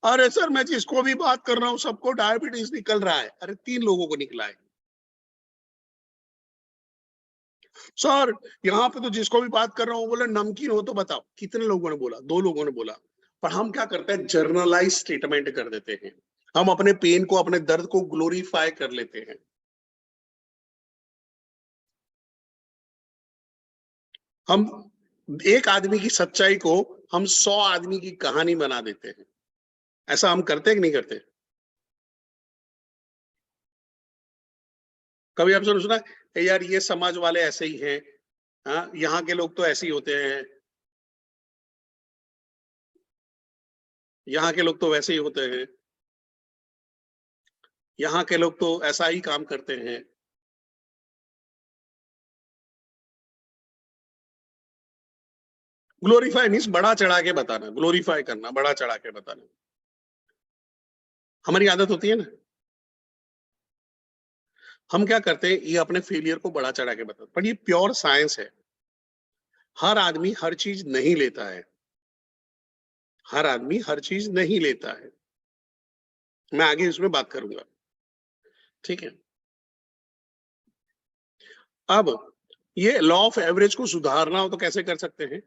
Speaker 1: अरे सर मैं जिसको भी बात कर रहा हूँ सबको डायबिटीज निकल रहा है। अरे 3 लोगों को निकला है। सर यहाँ पे तो जिसको भी बात कर रहा हूँ बोले नमकीन हो तो बताओ। कितने लोगों ने बोला? 2 लोगों ने बोला। पर हम क्या करते हैं, जर्नलाइज स्टेटमेंट कर देते हैं। हम अपने पेन को, अपने दर्द को ग्लोरीफाई कर लेते हैं। हम एक आदमी की सच्चाई को हम 100 आदमी की कहानी बना देते हैं। ऐसा हम करते हैं कि नहीं करते? कभी आपने सुना है यार ये समाज वाले ऐसे ही हैं, हाँ यहाँ के लोग तो ऐसे ही होते हैं, यहाँ के लोग तो वैसे ही होते हैं, यहाँ के लोग तो ऐसा ही काम करते हैं। ग्लोरीफाई मीन्स बड़ा चढ़ा के बताना, ग्लोरीफाई करना, बड़ा चढ़ा के बताना। हमारी आदत होती है ना, हम क्या करते हैं, ये अपने फेलियर को बड़ा चढ़ा के बताते, पर ये प्योर साइंस है। हर आदमी हर चीज नहीं लेता है, हर आदमी हर चीज नहीं लेता है। मैं आगे इसमें बात करूंगा, ठीक है। अब ये लॉ ऑफ एवरेज को सुधारना हो तो कैसे कर सकते हैं?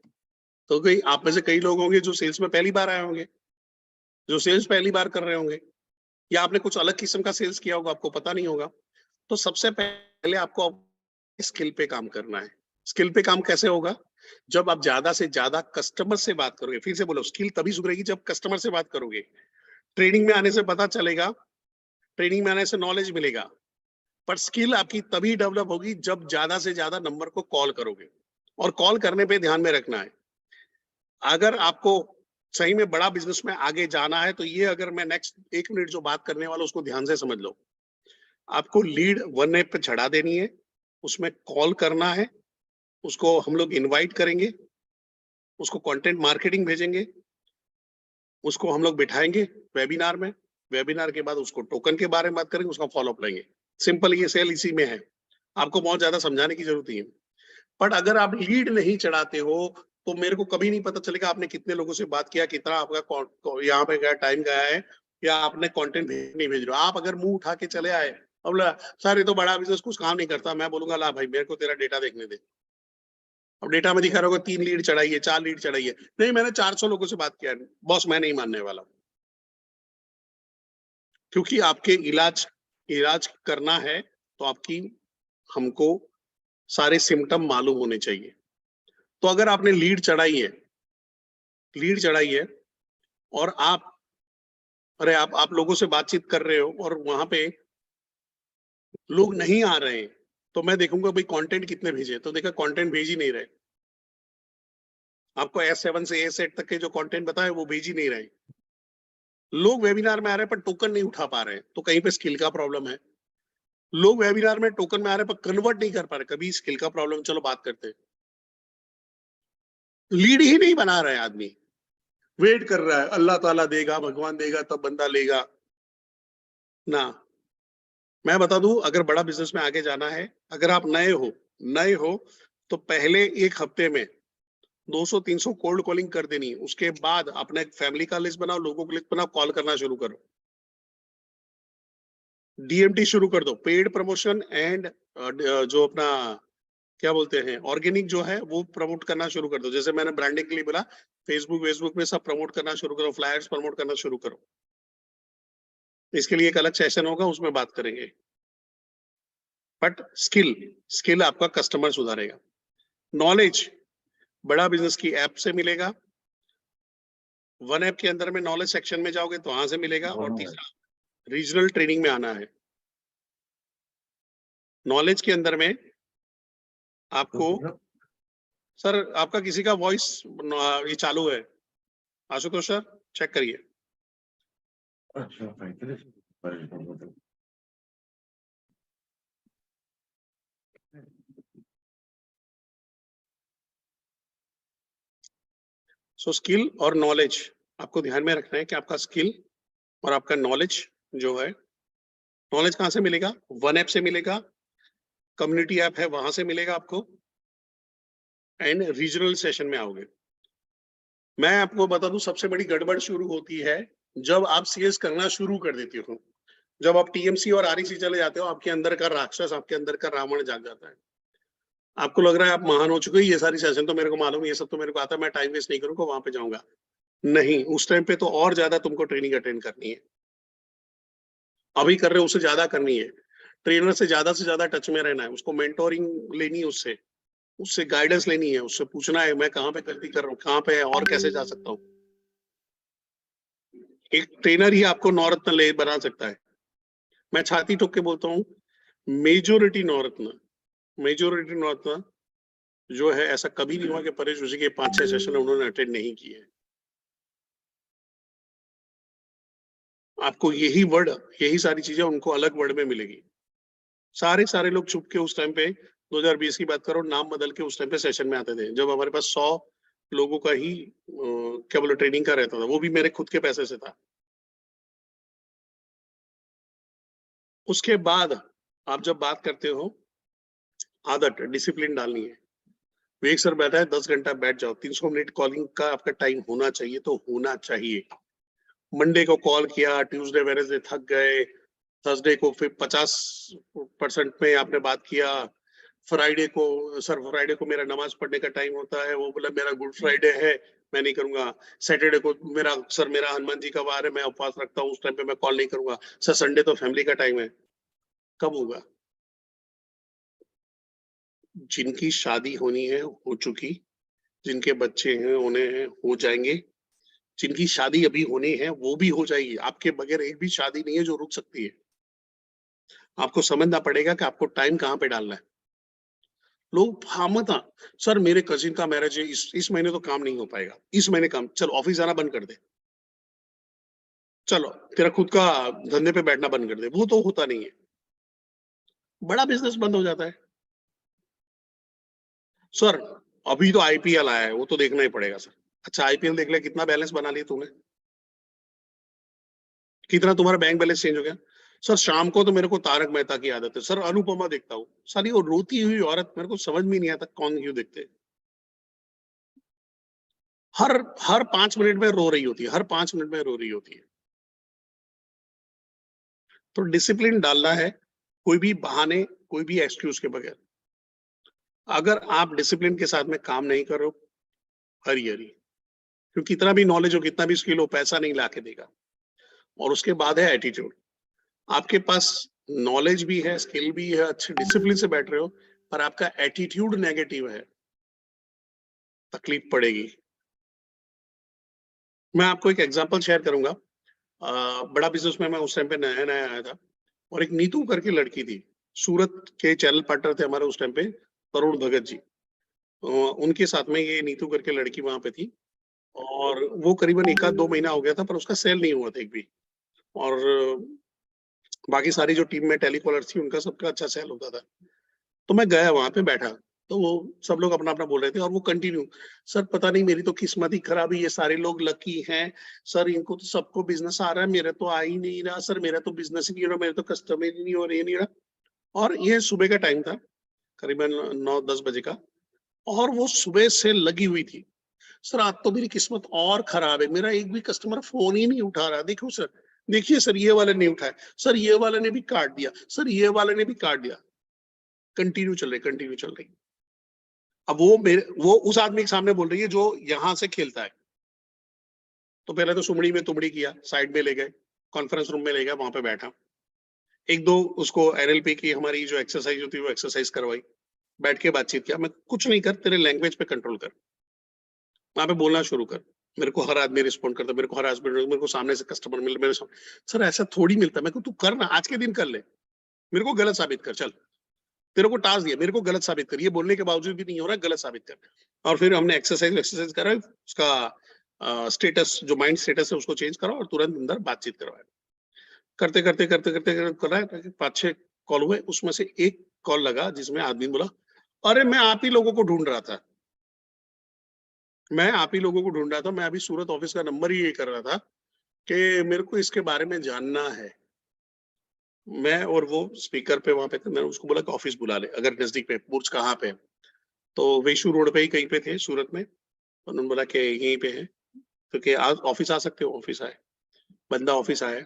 Speaker 1: तो कई आप में से कई लोग होंगे जो सेल्स में पहली बार आए होंगे, जो सेल्स पहली बार कर रहे होंगे, या आपने कुछ अलग किस्म का सेल्स किया होगा, आपको पता नहीं होगा। तो सबसे पहले आपको स्किल पे काम करना है। स्किल पे काम कैसे होगा? जब आप ज्यादा से ज्यादा कस्टमर से बात करोगे। फिर से बोलो, स्किल तभी सुधरेगी जब कस्टमर से बात करोगे। ट्रेनिंग में आने से पता चलेगा, ट्रेनिंग में आने से नॉलेज मिलेगा, पर स्किल आपकी तभी डेवलप होगी जब ज्यादा से ज्यादा नंबर को कॉल करोगे। और कॉल करने पे ध्यान में रखना है, अगर आपको सही में बड़ा बिजनेस में आगे जाना है तो ये, अगर मैं नेक्स्ट 1 मिनट जो बात करने वाला उसको ध्यान से समझ लो। आपको लीड वन ऐप पे चढ़ा देनी है, उसमें कॉल करना है, उसको हम लोग इनवाइट करेंगे, उसको कंटेंट मार्केटिंग भेजेंगे, उसको हम लोग बिठाएंगे वेबिनार में। वेबिनार के बाद उसको टोकन के बारे में बात करेंगे, उसका फॉलोअप लेंगे। सिंपल, ये सेल इसी में है, आपको बहुत ज्यादा समझाने की जरूरत नहीं है। बट अगर आप लीड नहीं चढ़ाते हो तो मेरे को कभी नहीं पता चलेगा आपने कितने लोगों से बात किया, कितना आपका यहाँ पे गया, टाइम गया है, या आपने कंटेंट नहीं भेज रहे हो। आप अगर मुंह उठा के चले आए, अब बोला सर ये तो बड़ा बिजनेस कुछ काम नहीं करता, मैं बोलूंगा ला भाई मेरे को तेरा डेटा देखने दे। अब डेटा में दिखा रहा होगा 3 लीड चढ़ाई है, 4 लीड चढ़ाई है। नहीं, मैंने 400 लोगों से बात किया। बॉस मैं नहीं मानने वाला, क्योंकि आपके इलाज इलाज करना है तो आपकी हमको सारे सिम्टम मालूम होने चाहिए। तो अगर आपने लीड चढ़ाई है और आप लोगों से बातचीत कर रहे हो और वहां पे लोग नहीं आ रहे हैं, तो मैं देखूंगा भाई कंटेंट कितने भेजे। तो देखा कंटेंट भेज ही नहीं रहे, आपको S7 से A7 तक के जो कंटेंट बताए वो भेज ही नहीं रहे। लोग वेबिनार में आ रहे हैं पर टोकन नहीं उठा पा रहे हैं, तो कहीं पे स्किल का प्रॉब्लम है। लोग वेबिनार में टोकन में आ रहे हैं पर कन्वर्ट नहीं कर पा रहे, कभी स्किल का प्रॉब्लम। चलो बात करते हैं, लीड ही नहीं बना रहे आदमी, वेट कर रहा है अल्लाह ताला देगा, भगवान देगा तब बंदा लेगा ना। मैं बता दूं, अगर बड़ा बिजनेस में आगे जाना है, अगर आप नए हो तो पहले 1 हफ्ते में 200-300 कोल्ड कॉलिंग कर देनी। उसके बाद अपना एक फैमिली का लिस्ट बनाओ, लोगों की लिस्ट बनाओ, कॉल करना शुरू करो, डीएमटी शुरू कर दो, पेड प्रमोशन एंड जो अपना क्या बोलते हैं ऑर्गेनिक जो है वो प्रमोट करना शुरू कर दो। जैसे मैंने ब्रांडिंग के लिए बोला, फेसबुक में सब प्रमोट करना शुरू करो, फ्लायर्स प्रमोट करना शुरू करो। इसके लिए एक अलग सेशन होगा, उसमें बात करेंगे। बट स्किल आपका कस्टमर सुधारेगा। नॉलेज बड़ा बिजनेस की ऐप से मिलेगा, वन ऐप के अंदर में नॉलेज सेक्शन में जाओगे तो वहां से मिलेगा। और तीसरा, रीजनल ट्रेनिंग में आना है। नॉलेज के अंदर में आपको, सर आपका किसी का वॉइस ये चालू है, आशुतोष सर चेक करिए। सो स्किल और नॉलेज आपको ध्यान में रखना है कि आपका स्किल और आपका नॉलेज जो है, नॉलेज कहां से मिलेगा? वन ऐप से मिलेगा, कम्युनिटी ऐप है वहां से मिलेगा आपको, एंड रीजनल सेशन में आओगे। मैं आपको बता दूं, सबसे बड़ी गड़बड़ शुरू होती है जब आप सीएस करना शुरू कर देती हो। जब आप टीएमसी और आरईसी चले जाते हो, आपके अंदर का राक्षस, आपके अंदर का रावण जाग जाता है। आपको लग रहा है आप महान हो चुके हो, ये सारी सेशन तो मेरे को मालूम है, ये सब तो मेरे को आता है, मैं टाइम वेस्ट नहीं करूंगा, वहां पे जाऊंगा। नहीं, उस टाइम पे तो और ज्यादा तुमको ट्रेनिंग अटेंड करनी है, अभी कर रहे हो उससे ज्यादा करनी है। ट्रेनर से ज्यादा टच में रहना है, उसको मेंटोरिंग लेनी है, उससे उससे गाइडेंस लेनी है, उससे पूछना है मैं कहाँ पे गलती कर रहा हूँ, कहाँ पे है और कैसे जा सकता हूँ। एक ट्रेनर ही आपको नवरत्न ले बना सकता है। मैं छाती ठोक के बोलता हूँ, मेजोरिटी नवरत्न जो है, ऐसा कभी नहीं हुआ कि परेश ऋषि के 5-6 सेशन उन्होंने अटेंड नहीं किए। आपको यही सारी चीजें उनको अलग वर्ड में मिलेगी। सारे लोग छुप के उस टाइम पे 2020 की बात करो, नाम बदल के उस टाइम पे सेशन में आते थे, जब हमारे पास 100 लोगों का ही क्या बोले ट्रेनिंग का रहता था, वो भी मेरे खुद के पैसे से था। उसके बाद आप जब बात करते हो, आदत डिसिप्लिन डालनी है। विवेक सर बैठा है, 10 घंटा बैठ जाओ, 300 मिनट कॉलिंग का आपका टाइम होना चाहिए, तो होना चाहिए। मंडे को कॉल किया, ट्यूसडे वेडनेसडे थक गए, थर्सडे को फिर 50% में आपने बात किया, फ्राइडे को सर फ्राइडे को मेरा नमाज पढ़ने का टाइम होता है, वो बोला मेरा गुड फ्राइडे है, मैं नहीं करूंगा। सैटरडे को मेरा हनुमान जी का वार है, मैं उपवास रखता हूँ, उस टाइम पे मैं कॉल नहीं करूंगा। सर संडे तो फैमिली का टाइम है। कब होगा? जिनकी शादी होनी है हो चुकी, जिनके बच्चे हैं उन्हें हो जाएंगे, जिनकी शादी अभी होनी है वो भी हो जाएगी। आपके बगैर एक भी शादी नहीं है जो रुक सकती है। आपको समझना पड़ेगा कि आपको टाइम कहाँ पे डालना है। लोग फामता, सर मेरे कजिन का मैरिज है, इस महीने तो काम नहीं हो पाएगा, इस महीने काम, चल ऑफिस जाना बंद कर दे, चलो तेरा खुद का धंधे पे बैठना बंद कर दे। वो तो होता नहीं है, बड़ा बिजनेस बंद हो जाता है। सर अभी तो आईपीएल आया है, वो तो देखना ही पड़ेगा सर। अच्छा आईपीएल देख ले, कितना बैलेंस बना लिया तूने, कितना तुम्हारा बैंक बैलेंस चेंज हो गया। सर शाम को तो मेरे को तारक मेहता की आदत है, सर अनुपमा देखता हूँ। सारी वो रोती हुई औरत, मेरे को समझ में नहीं आता कौन क्यों देखते। हर हर 5 मिनट में रो रही होती है, हर 5 मिनट में रो रही होती है। तो डिसिप्लिन डालना है, कोई भी बहाने, कोई भी एक्सक्यूज के बगैर। अगर आप डिसिप्लिन के साथ में काम नहीं करो, हरी हरी, क्योंकि कितना भी नॉलेज हो, कितना भी स्किल हो, पैसा नहीं ला के देगा। और उसके बाद है एटीट्यूड। आपके पास नॉलेज भी है, स्किल भी है, अच्छे डिसिप्लिन से बैठ रहे हो, पर आपका एटीट्यूड नेगेटिव है, तकलीफ पड़ेगी। मैं आपको एक एग्जांपल शेयर करूंगा। बड़ा बिजनेस में मैं उस टाइम पे नया नया आया था, और एक नीतू करके लड़की थी, सूरत के चैनल पार्टनर थे हमारे उस टाइम पे, तरुण भगत जी। उनके साथ में ये नीतू करके लड़की वहां पे थी, और वो करीबन 1 आध 2 महीना हो गया था, पर उसका सेल नहीं हुआ था एक भी। और बाकी सारी जो टीम में टेलीकॉलर थी, उनका सबका अच्छा सेल होता था। तो मैं गया वहां पे बैठा, तो वो सब लोग अपना अपना बोल रहे थे, और वो कंटिन्यू, सर पता नहीं मेरी तो किस्मत ही खराब है, ये सारे लोग लकी हैं, सर इनको तो सबको बिजनेस आ रहा है, मेरा तो आ ही नहीं रहा, सर मेरा तो बिजनेस ही नहीं हो रहा, मेरे तो कस्टमर ही नहीं हो रहे, नहीं रहा। और ये सुबह का टाइम था, करीबन 9-10 बजे का, और वो सुबह से लगी हुई थी, सर आज तो मेरी किस्मत और खराब है, मेरा एक भी कस्टमर फोन ही नहीं उठा रहा, देखो सर, देखिए सर ये वाले ने उठाया, सर ये वाले ने भी काट दिया, सर ये वाले ने भी काट दिया। कंटिन्यू चल रही। अब वो उस आदमी के सामने बोल रही है जो यहां से खेलता है। तो पहले तो सुमड़ी में तुमड़ी किया, साइड में ले गए, कॉन्फ्रेंस रूम में ले गए, वहां पे बैठा, एक दो उसको एनएलपी की हमारी जो एक्सरसाइज होती है वो एक्सरसाइज करवाई, बैठ के बातचीत किया, मैं कुछ नहीं कर, तेरे लैंग्वेज पे कंट्रोल कर, वहां पे बोलना शुरू कर। मेरे को हर आदमी रिस्पॉन्ड करता, मेरे को सामने से कस्टमर मिल, मेरे सामने, सर ऐसा थोड़ी मिलता है, मैं को तू कर ना, आज के दिन कर ले, मेरे को गलत साबित कर, चल तेरे को टास्क दिया, मेरे को गलत साबित कर, ये बोलने के बावजूद भी नहीं हो रहा, गलत साबित कर। और फिर हमने एक्सरसाइज करा, उसका स्टेटस जो माइंड स्टेटस है उसको चेंज करा, और तुरंत अंदर बातचीत करवाया। करते कर रहा है, 5-6 कॉल हुए, उसमें से एक कॉल लगा जिसमें आदमी बोला, अरे मैं आप ही लोगों को ढूंढ रहा था, मैं अभी सूरत ऑफिस का नंबर ही ये कर रहा था कि मेरे को इसके बारे में जानना है। मैं और वो स्पीकर पे वहां पे थे, मैंने उसको बोला कि ऑफिस बुला ले, अगर नजदीक पे, बुर्ज कहाँ पे है, तो वेशू रोड पे ही कहीं पे थे सूरत में। उन्होंने बोला कि यहीं पे है, तो कि आज ऑफिस आ सकते हो, ऑफिस आए, बंदा ऑफिस आया।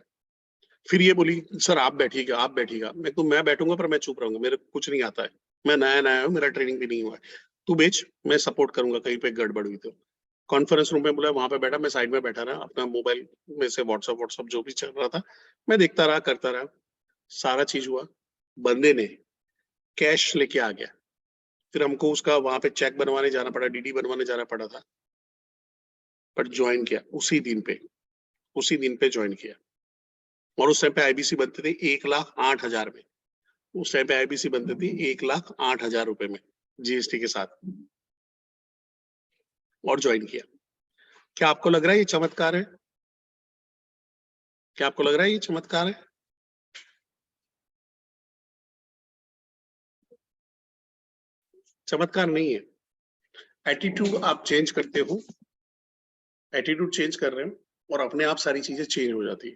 Speaker 1: फिर ये बोली, सर आप बैठिएगा, मैं बैठूंगा पर मैं चुप रहूंगा, मेरे को कुछ नहीं आता है, मैं नया हूँ, मेरा ट्रेनिंग भी नहीं हुआ है, तू बेच, मैं सपोर्ट करूंगा कहीं पे गड़बड़ हुई तो। कॉन्फ्रेंस रूम में बोला, वहां पे बैठा, मैं साइड में बैठा रहा, अपना मोबाइल में से व्हाट्सएप जो भी चल रहा था मैं देखता रहा, करता रहा, सारा चीज हुआ। बंदे ने कैश लेके आ गया, फिर हमको उसका वहां पे चेक बनवाने जाना पड़ा, डीडी बनवाने जाना पड़ा था, बट ज्वाइन किया उसी दिन पे ज्वाइन किया। और उस टाइम पे आईबीसी बनते थे 1,08,000 में, उस टाइम पे आईबीसी बनते थे 1,08,000 रुपए में जीएसटी के साथ, और ज्वाइन किया। क्या आपको लग रहा है ये चमत्कार है? क्या आपको लग रहा है ये चमत्कार है? चमत्कार नहीं है। एटीट्यूड आप चेंज करते हो, एटीट्यूड चेंज कर रहे हो और अपने आप सारी चीजें चेंज हो जाती है।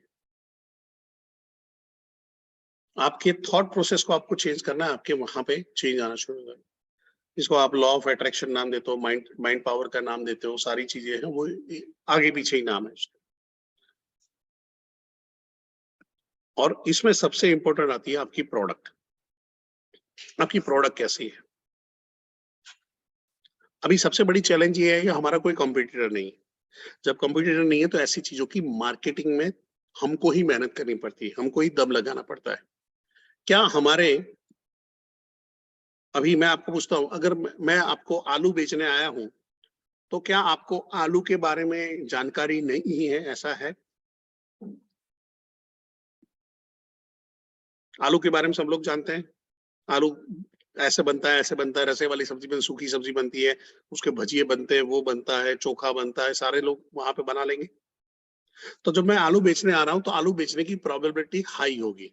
Speaker 1: आपके थॉट प्रोसेस को आपको चेंज करना है, आपके वहां पे चेंज आना शुरू हो जाए। इसको आप लॉ ऑफ अट्रैक्शन नाम देते हो, माइंड पावर का नाम देते हो, सारी चीजें हैं वो आगे पीछे ही नाम है उसका। और इसमें सबसे इंपॉर्टेंट आती है आपकी प्रोडक्ट। आपकी प्रोडक्ट कैसी है? अभी सबसे बड़ी चैलेंज ये है कि हमारा कोई कॉम्पिटिटर नहीं है। जब कॉम्पिटिटर नहीं है तो ऐसी चीजों की मार्केटिंग में हमको ही मेहनत करनी पड़ती है, हमको ही दम लगाना पड़ता है। क्या हमारे, अभी मैं आपको पूछता हूं, अगर मैं आपको आलू बेचने आया हूं तो क्या आपको आलू के बारे में जानकारी नहीं है? ऐसा है? आलू के बारे में सब लोग जानते हैं। आलू ऐसे बनता है, ऐसे बनता है, रसे वाली सब्जी बनती, सूखी सब्जी बनती है, उसके भजिए बनते हैं, वो बनता है, चोखा बनता है, सारे लोग वहां पे बना लेंगे। तो जब मैं आलू बेचने आ रहा हूं तो आलू बेचने की प्रोबेबिलिटी हाई होगी।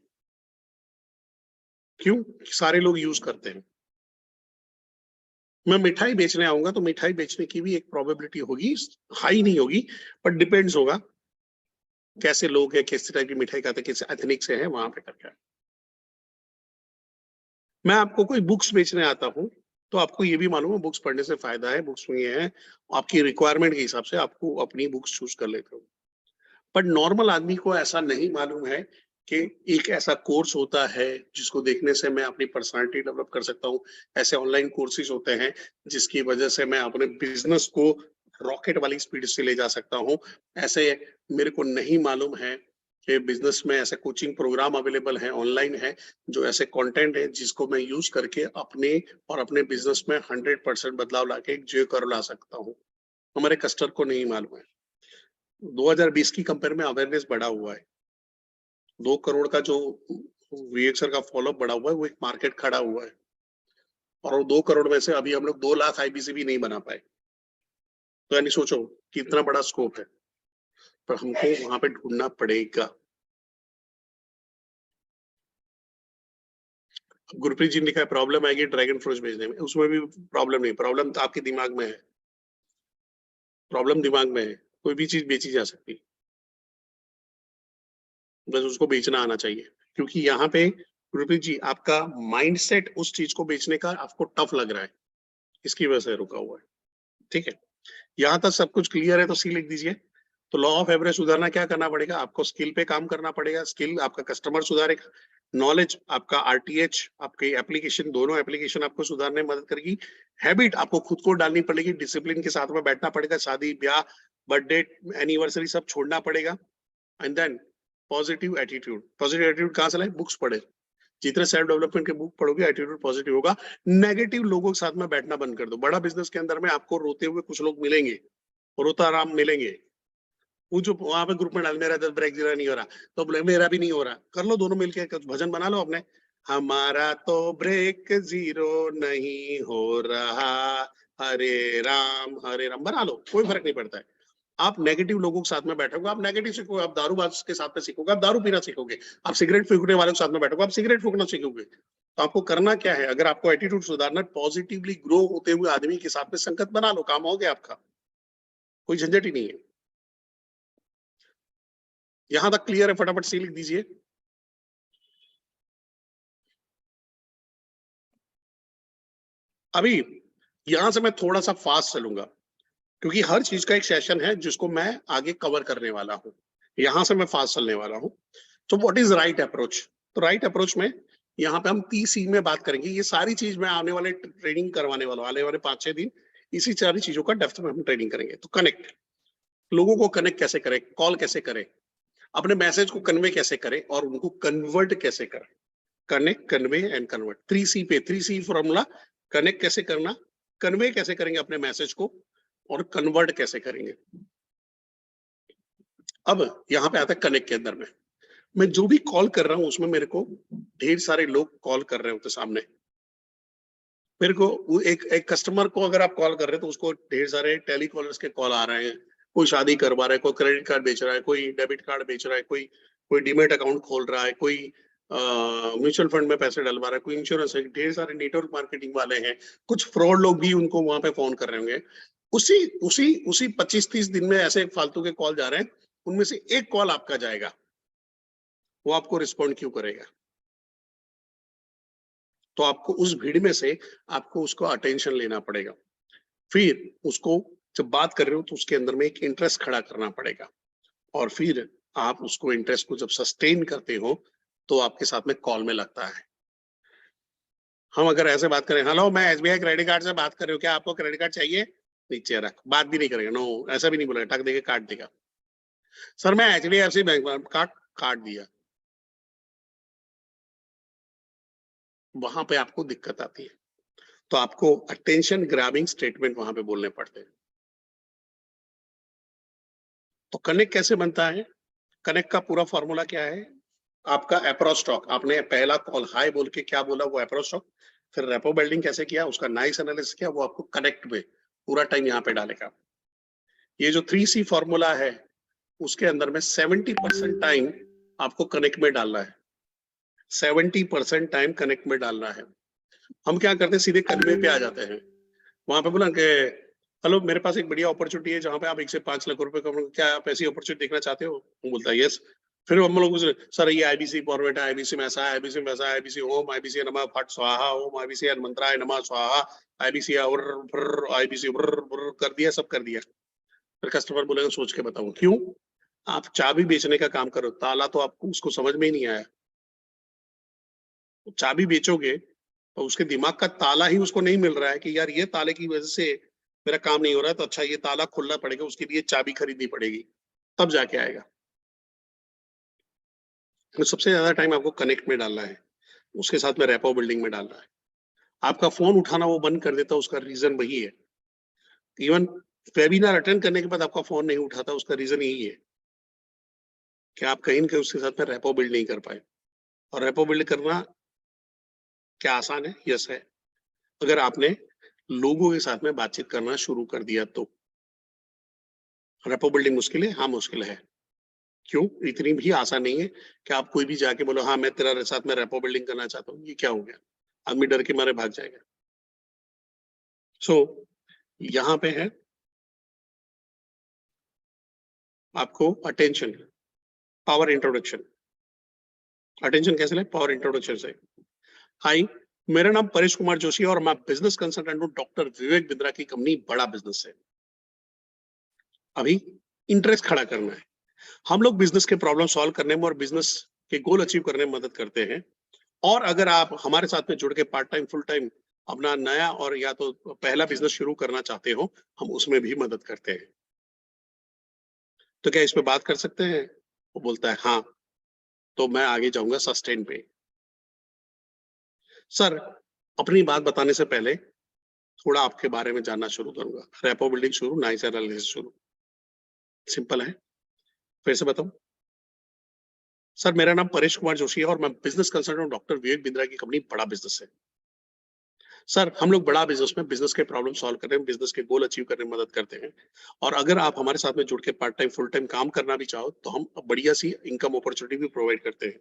Speaker 1: क्यों? सारे लोग यूज करते हैं। मैं मिठाई बेचने आऊंगा तो मिठाई बेचने की भी एक प्रोबेबिलिटी होगी, हाई नहीं होगी, पर डिपेंड्स होगा कैसे लोग हैं, किस टाइप की मिठाई खाते हैं, किस एथनिक से हैं, वहां पे करके। मैं आपको कोई बुक्स बेचने आता हूँ तो आपको ये भी मालूम है बुक्स पढ़ने से फायदा है, बुक्स में ये है, आपकी रिक्वायरमेंट के हिसाब से आपको अपनी बुक्स चूज कर लेते हो। पर नॉर्मल आदमी को ऐसा नहीं मालूम है कि एक ऐसा कोर्स होता है जिसको देखने से मैं अपनी पर्सनालिटी डेवलप कर सकता हूँ। ऐसे ऑनलाइन कोर्सेज होते हैं जिसकी वजह से मैं अपने बिजनेस को रॉकेट वाली स्पीड से ले जा सकता हूँ। ऐसे मेरे को नहीं मालूम है कि बिजनेस में ऐसे कोचिंग प्रोग्राम अवेलेबल है, ऑनलाइन है, जो ऐसे कंटेंट है जिसको मैं यूज करके अपने और अपने बिजनेस में 100% बदलाव लाके एक जे कर ला सकता हूँ। हमारे कस्टमर को नहीं मालूम है। 2020 की कंपेयर में अवेयरनेस बढ़ा हुआ है। 2 करोड़ का जो वीएक्सर का फॉलोअप बढ़ा हुआ है, वो एक मार्केट खड़ा हुआ है, और वो 2 करोड़ में से अभी हम लोग 2 लाख आईबीसी भी नहीं बना पाए। तो यानी सोचो कितना बड़ा स्कोप है, पर हमको वहां पे ढूंढना पड़ेगा। गुरप्रीत जी ने लिखा है प्रॉब्लम आएगी ड्रैगन फ्रूट बेचने में, उसमें भी प्रॉब्लम नहीं, प्रॉब्लम तो आपके दिमाग में है, प्रॉब्लम दिमाग में है। कोई भी चीज बेची जा सकती है, बस उसको बेचना आना चाहिए। क्योंकि यहाँ पे गुरप्रीत जी आपका माइंडसेट उस चीज को बेचने का आपको टफ लग रहा है, इसकी वजह से रुका हुआ है। ठीक है, यहाँ तक सब कुछ क्लियर है तो सी लिख दीजिए। तो लॉ ऑफ एवरेज सुधारना क्या करना पड़ेगा? आपको स्किल पे काम करना पड़ेगा, स्किल आपका कस्टमर सुधारेगा, नॉलेज आपका आरटीएच, आपके एप्लीकेशन, दोनों एप्लीकेशन आपको सुधारने में मदद करेगी। हैबिट आपको खुद को डालनी पड़ेगी, डिसिप्लिन के साथ में बैठना पड़ेगा, शादी ब्याह बर्थडे एनिवर्सरी सब छोड़ना पड़ेगा। And then positive attitude. Positive attitude कहाँ से लाए? बुक्स पढ़े, जितने सेल्फ डेवलपमेंट के बुक पढ़ोगे एटीट्यूड पॉजिटिव होगा। नेगेटिव लोगों के साथ में बैठना बंद कर दो। बड़ा बिजनेस के अंदर में आपको रोते हुए कुछ लोग मिलेंगे, रोता आराम मिलेंगे। वो जो वहां पे ग्रुप में डाल, मेरा 10 ब्रेक जीरो नहीं हो रहा, तो बोले मेरा भी नहीं हो रहा, कर लो दोनों मिलके भजन बना लो अपने, हमारा तो ब्रेक जीरो नहीं हो रहा, हरे राम बना लो, कोई फर्क नहीं पड़ता है। आप नेगेटिव लोगों के साथ में बैठोगे, आप नेगेटिव सीखोगे, आप दारूबाज के साथ में सीखोगे, आप दारू पीना सीखोगे, आप सिगरेट फूकने वालों के साथ में बैठोगे, आप सिगरेट फूकना सीखोगे। तो आपको करना क्या है? अगर आपको एटीट्यूड सुधारना, पॉजिटिवली ग्रो होते हुए आदमी के साथ में संगत बना लो, काम हो गया आपका, कोई झंझट ही नहीं है। यहां तक क्लियर है? फटाफट सी लिख दीजिए। अभी यहां से मैं थोड़ा सा फास्ट चलूंगा क्योंकि हर चीज का एक सेशन है जिसको मैं आगे कवर करने वाला हूं। यहां से मैं फास्ट चलने वाला हूं। तो व्हाट इज राइट अप्रोच? तो राइट अप्रोच में यहाँ पे हम 30C में बात करेंगे। ये सारी चीज मैं आने वाले ट्रेनिंग करवाने वाला हूँ, आने वाले 5-6 दिन इसी सारी चीजों का डेप्थ में हम ट्रेनिंग करेंगे। तो कनेक्ट, लोगों को कनेक्ट कैसे करें, कॉल कैसे करें, अपने मैसेज को कन्वे कैसे करें और उनको कन्वर्ट कैसे करें। Connect, convey and convert. 3C पे 3C फॉर्मूला। कनेक्ट कैसे करना, कन्वे कैसे करेंगे अपने मैसेज को, और कन्वर्ट कैसे करेंगे। अब यहाँ पे आता है कनेक्ट के अंदर में, मैं जो भी कॉल कर रहा हूं उसमें मेरे को ढेर सारे लोग कॉल कर रहे होते सामने। मेरे को एक कस्टमर को अगर आप कॉल कर रहे हैं तो उसको ढेर सारे टेलीकॉलर्स के कॉल आ रहे हैं। कोई शादी करवा रहा है, कोई क्रेडिट कार्ड बेच रहा है, कोई डेबिट कार्ड बेच रहा है, कोई डीमेट अकाउंट खोल रहा है, कोई म्यूचुअल फंड में पैसे डलवा रहा है, कोई इंश्योरेंस है। ढेर सारे नेटवर्क मार्केटिंग वाले हैं, कुछ फ्रॉड लोग भी उनको वहां पे फोन कर रहे होंगे। उसी उसी उसी 25-30 दिन में ऐसे फालतू के कॉल जा रहे हैं, उनमें से एक कॉल आपका जाएगा, वो आपको रिस्पॉन्ड क्यों करेगा? तो आपको उस भीड़ में से आपको उसको अटेंशन लेना पड़ेगा। फिर उसको जब बात कर रहे हो तो उसके अंदर में एक इंटरेस्ट खड़ा करना पड़ेगा, और फिर आप उसको इंटरेस्ट को जब सस्टेन करते हो तो आपके साथ में कॉल में लगता है। हम अगर ऐसे बात करें, हेलो मैं SBI क्रेडिट कार्ड से बात कर रही हूँ, क्या आपको क्रेडिट कार्ड चाहिए? नीचे रख, बात भी नहीं करेगा, नो, ऐसा भी नहीं बोलेगा, टक देके काट देगा। सर मैं HDFC बैंक में, काट दिया। वहां पे आपको दिक्कत आती है, तो आपको अटेंशन ग्रैबिंग स्टेटमेंट वहां पे बोलने पड़ते हैं। तो कनेक्ट कैसे बनता है? कनेक्ट का पूरा फॉर्मूला क्या है? आपका अप्रोच टॉक, आपने पहला कॉल हाय बोल के क्या बोला, वो अप्रोच टॉक। फिर रेपो बिल्डिंग कैसे किया, उसका नाइस एनालिसिस किया, वो आपको कनेक्ट में पूरा टाइम यहाँ पे डालेगा। ये जो 3C फॉर्मूला है उसके अंदर में 70% टाइम आपको कनेक्ट में डालना है। 70% टाइम कनेक्ट में डालना है। हम क्या करते हैं, सीधे कन्वे पे आ जाते हैं। वहां पे बोला कि हेलो मेरे पास एक बढ़िया अपॉर्चुनिटी है जहां पे आप 1 से 5 लाख रुपए कमाओगे, क्या आप ऐसी अपॉर्चुनिटी देखना चाहते हो? वो बोलता है यस। फिर हम लोग सर ये IBC फॉर्मेट है, IBC में ऐसा है, IBC में वैसा है, IBC ओम, IBC नमः फट स्वाहा ओम, IBC मंत्राय नमः स्वाहा, IBC और IBC कर दिया, सब कर दिया। फिर कस्टमर बोलेगा सोच के बताऊं क्यों? आप चाबी बेचने का काम करो, ताला तो आपको उसको समझ में ही नहीं आया। चाबी बेचोगे तो उसके दिमाग का ताला ही उसको नहीं मिल रहा है कि यार ये ताले की वजह से मेरा काम नहीं हो रहा है, तो अच्छा ये ताला खोलना पड़ेगा, उसके लिए चाबी खरीदनी पड़ेगी, तब जाके आएगा। तो सबसे ज्यादा टाइम आपको कनेक्ट में डालना है, उसके साथ में रेपो बिल्डिंग में डालना है। आपका फोन उठाना वो बंद कर देता, उसका रीजन वही है। इवन वेबिनार अटेंड करने के बाद आपका फोन नहीं उठाता, उसका रीजन यही है कि आप कहीं न कहीं उसके साथ में रेपो बिल्ड नहीं कर पाए। और रेपो बिल्ड करना क्या आसान है? यस है, अगर आपने लोगों के साथ में बातचीत करना शुरू कर दिया तो। रेपो बिल्डिंग मुश्किल है? हाँ मुश्किल है। क्यों? इतनी भी आसान नहीं है कि आप कोई भी जाके बोलो हाँ मैं तेरा साथ में रेपो बिल्डिंग करना चाहता हूँ, ये क्या हो गया? आदमी डर के मारे भाग जाएगा। सो यहाँ पे है आपको अटेंशन, पावर इंट्रोडक्शन। अटेंशन कैसे ले? पावर इंट्रोडक्शन से। हाय, मेरा नाम परेश कुमार जोशी और मैं बिजनेस कंसल्टेंट हूँ डॉक्टर विवेक बिंद्रा की कंपनी बड़ा बिजनेस है। अभी इंटरेस्ट खड़ा करना है। हम लोग बिजनेस के प्रॉब्लम सॉल्व करने में और बिजनेस के गोल अचीव करने में मदद करते हैं। और अगर आप हमारे साथ में जुड़ के पार्ट टाइम फुल टाइम अपना नया और या तो पहला बिजनेस शुरू करना चाहते हो, हम उसमें भी मदद करते हैं। तो क्या इस पे बात कर सकते हैं? वो बोलता है हाँ। तो मैं आगे जाऊंगा सस्टेन पे। सर अपनी बात बताने से पहले थोड़ा आपके बारे में जानना शुरू करूंगा। रेपो बिल्डिंग शुरू, नाइस एनालिसिस शुरू। सिंपल है, फिर से बताऊं। सर मेरा नाम परेश कुमार जोशी है और मैं business consultant doctor Vivek Bindra की कंपनी बड़ा बिजनेस है। सर हम लोग बड़ा बिजनेस में बिजनेस के प्रॉब्लम सॉल्व करने में, बिजनेस के गोल अचीव करने में मदद करते हैं। और अगर आप हमारे साथ में जुड़ के पार्ट टाइम फुल टाइम काम करना भी चाहो तो हम बढ़िया सी इनकम अपॉर्चुनिटी भी प्रोवाइड करते हैं।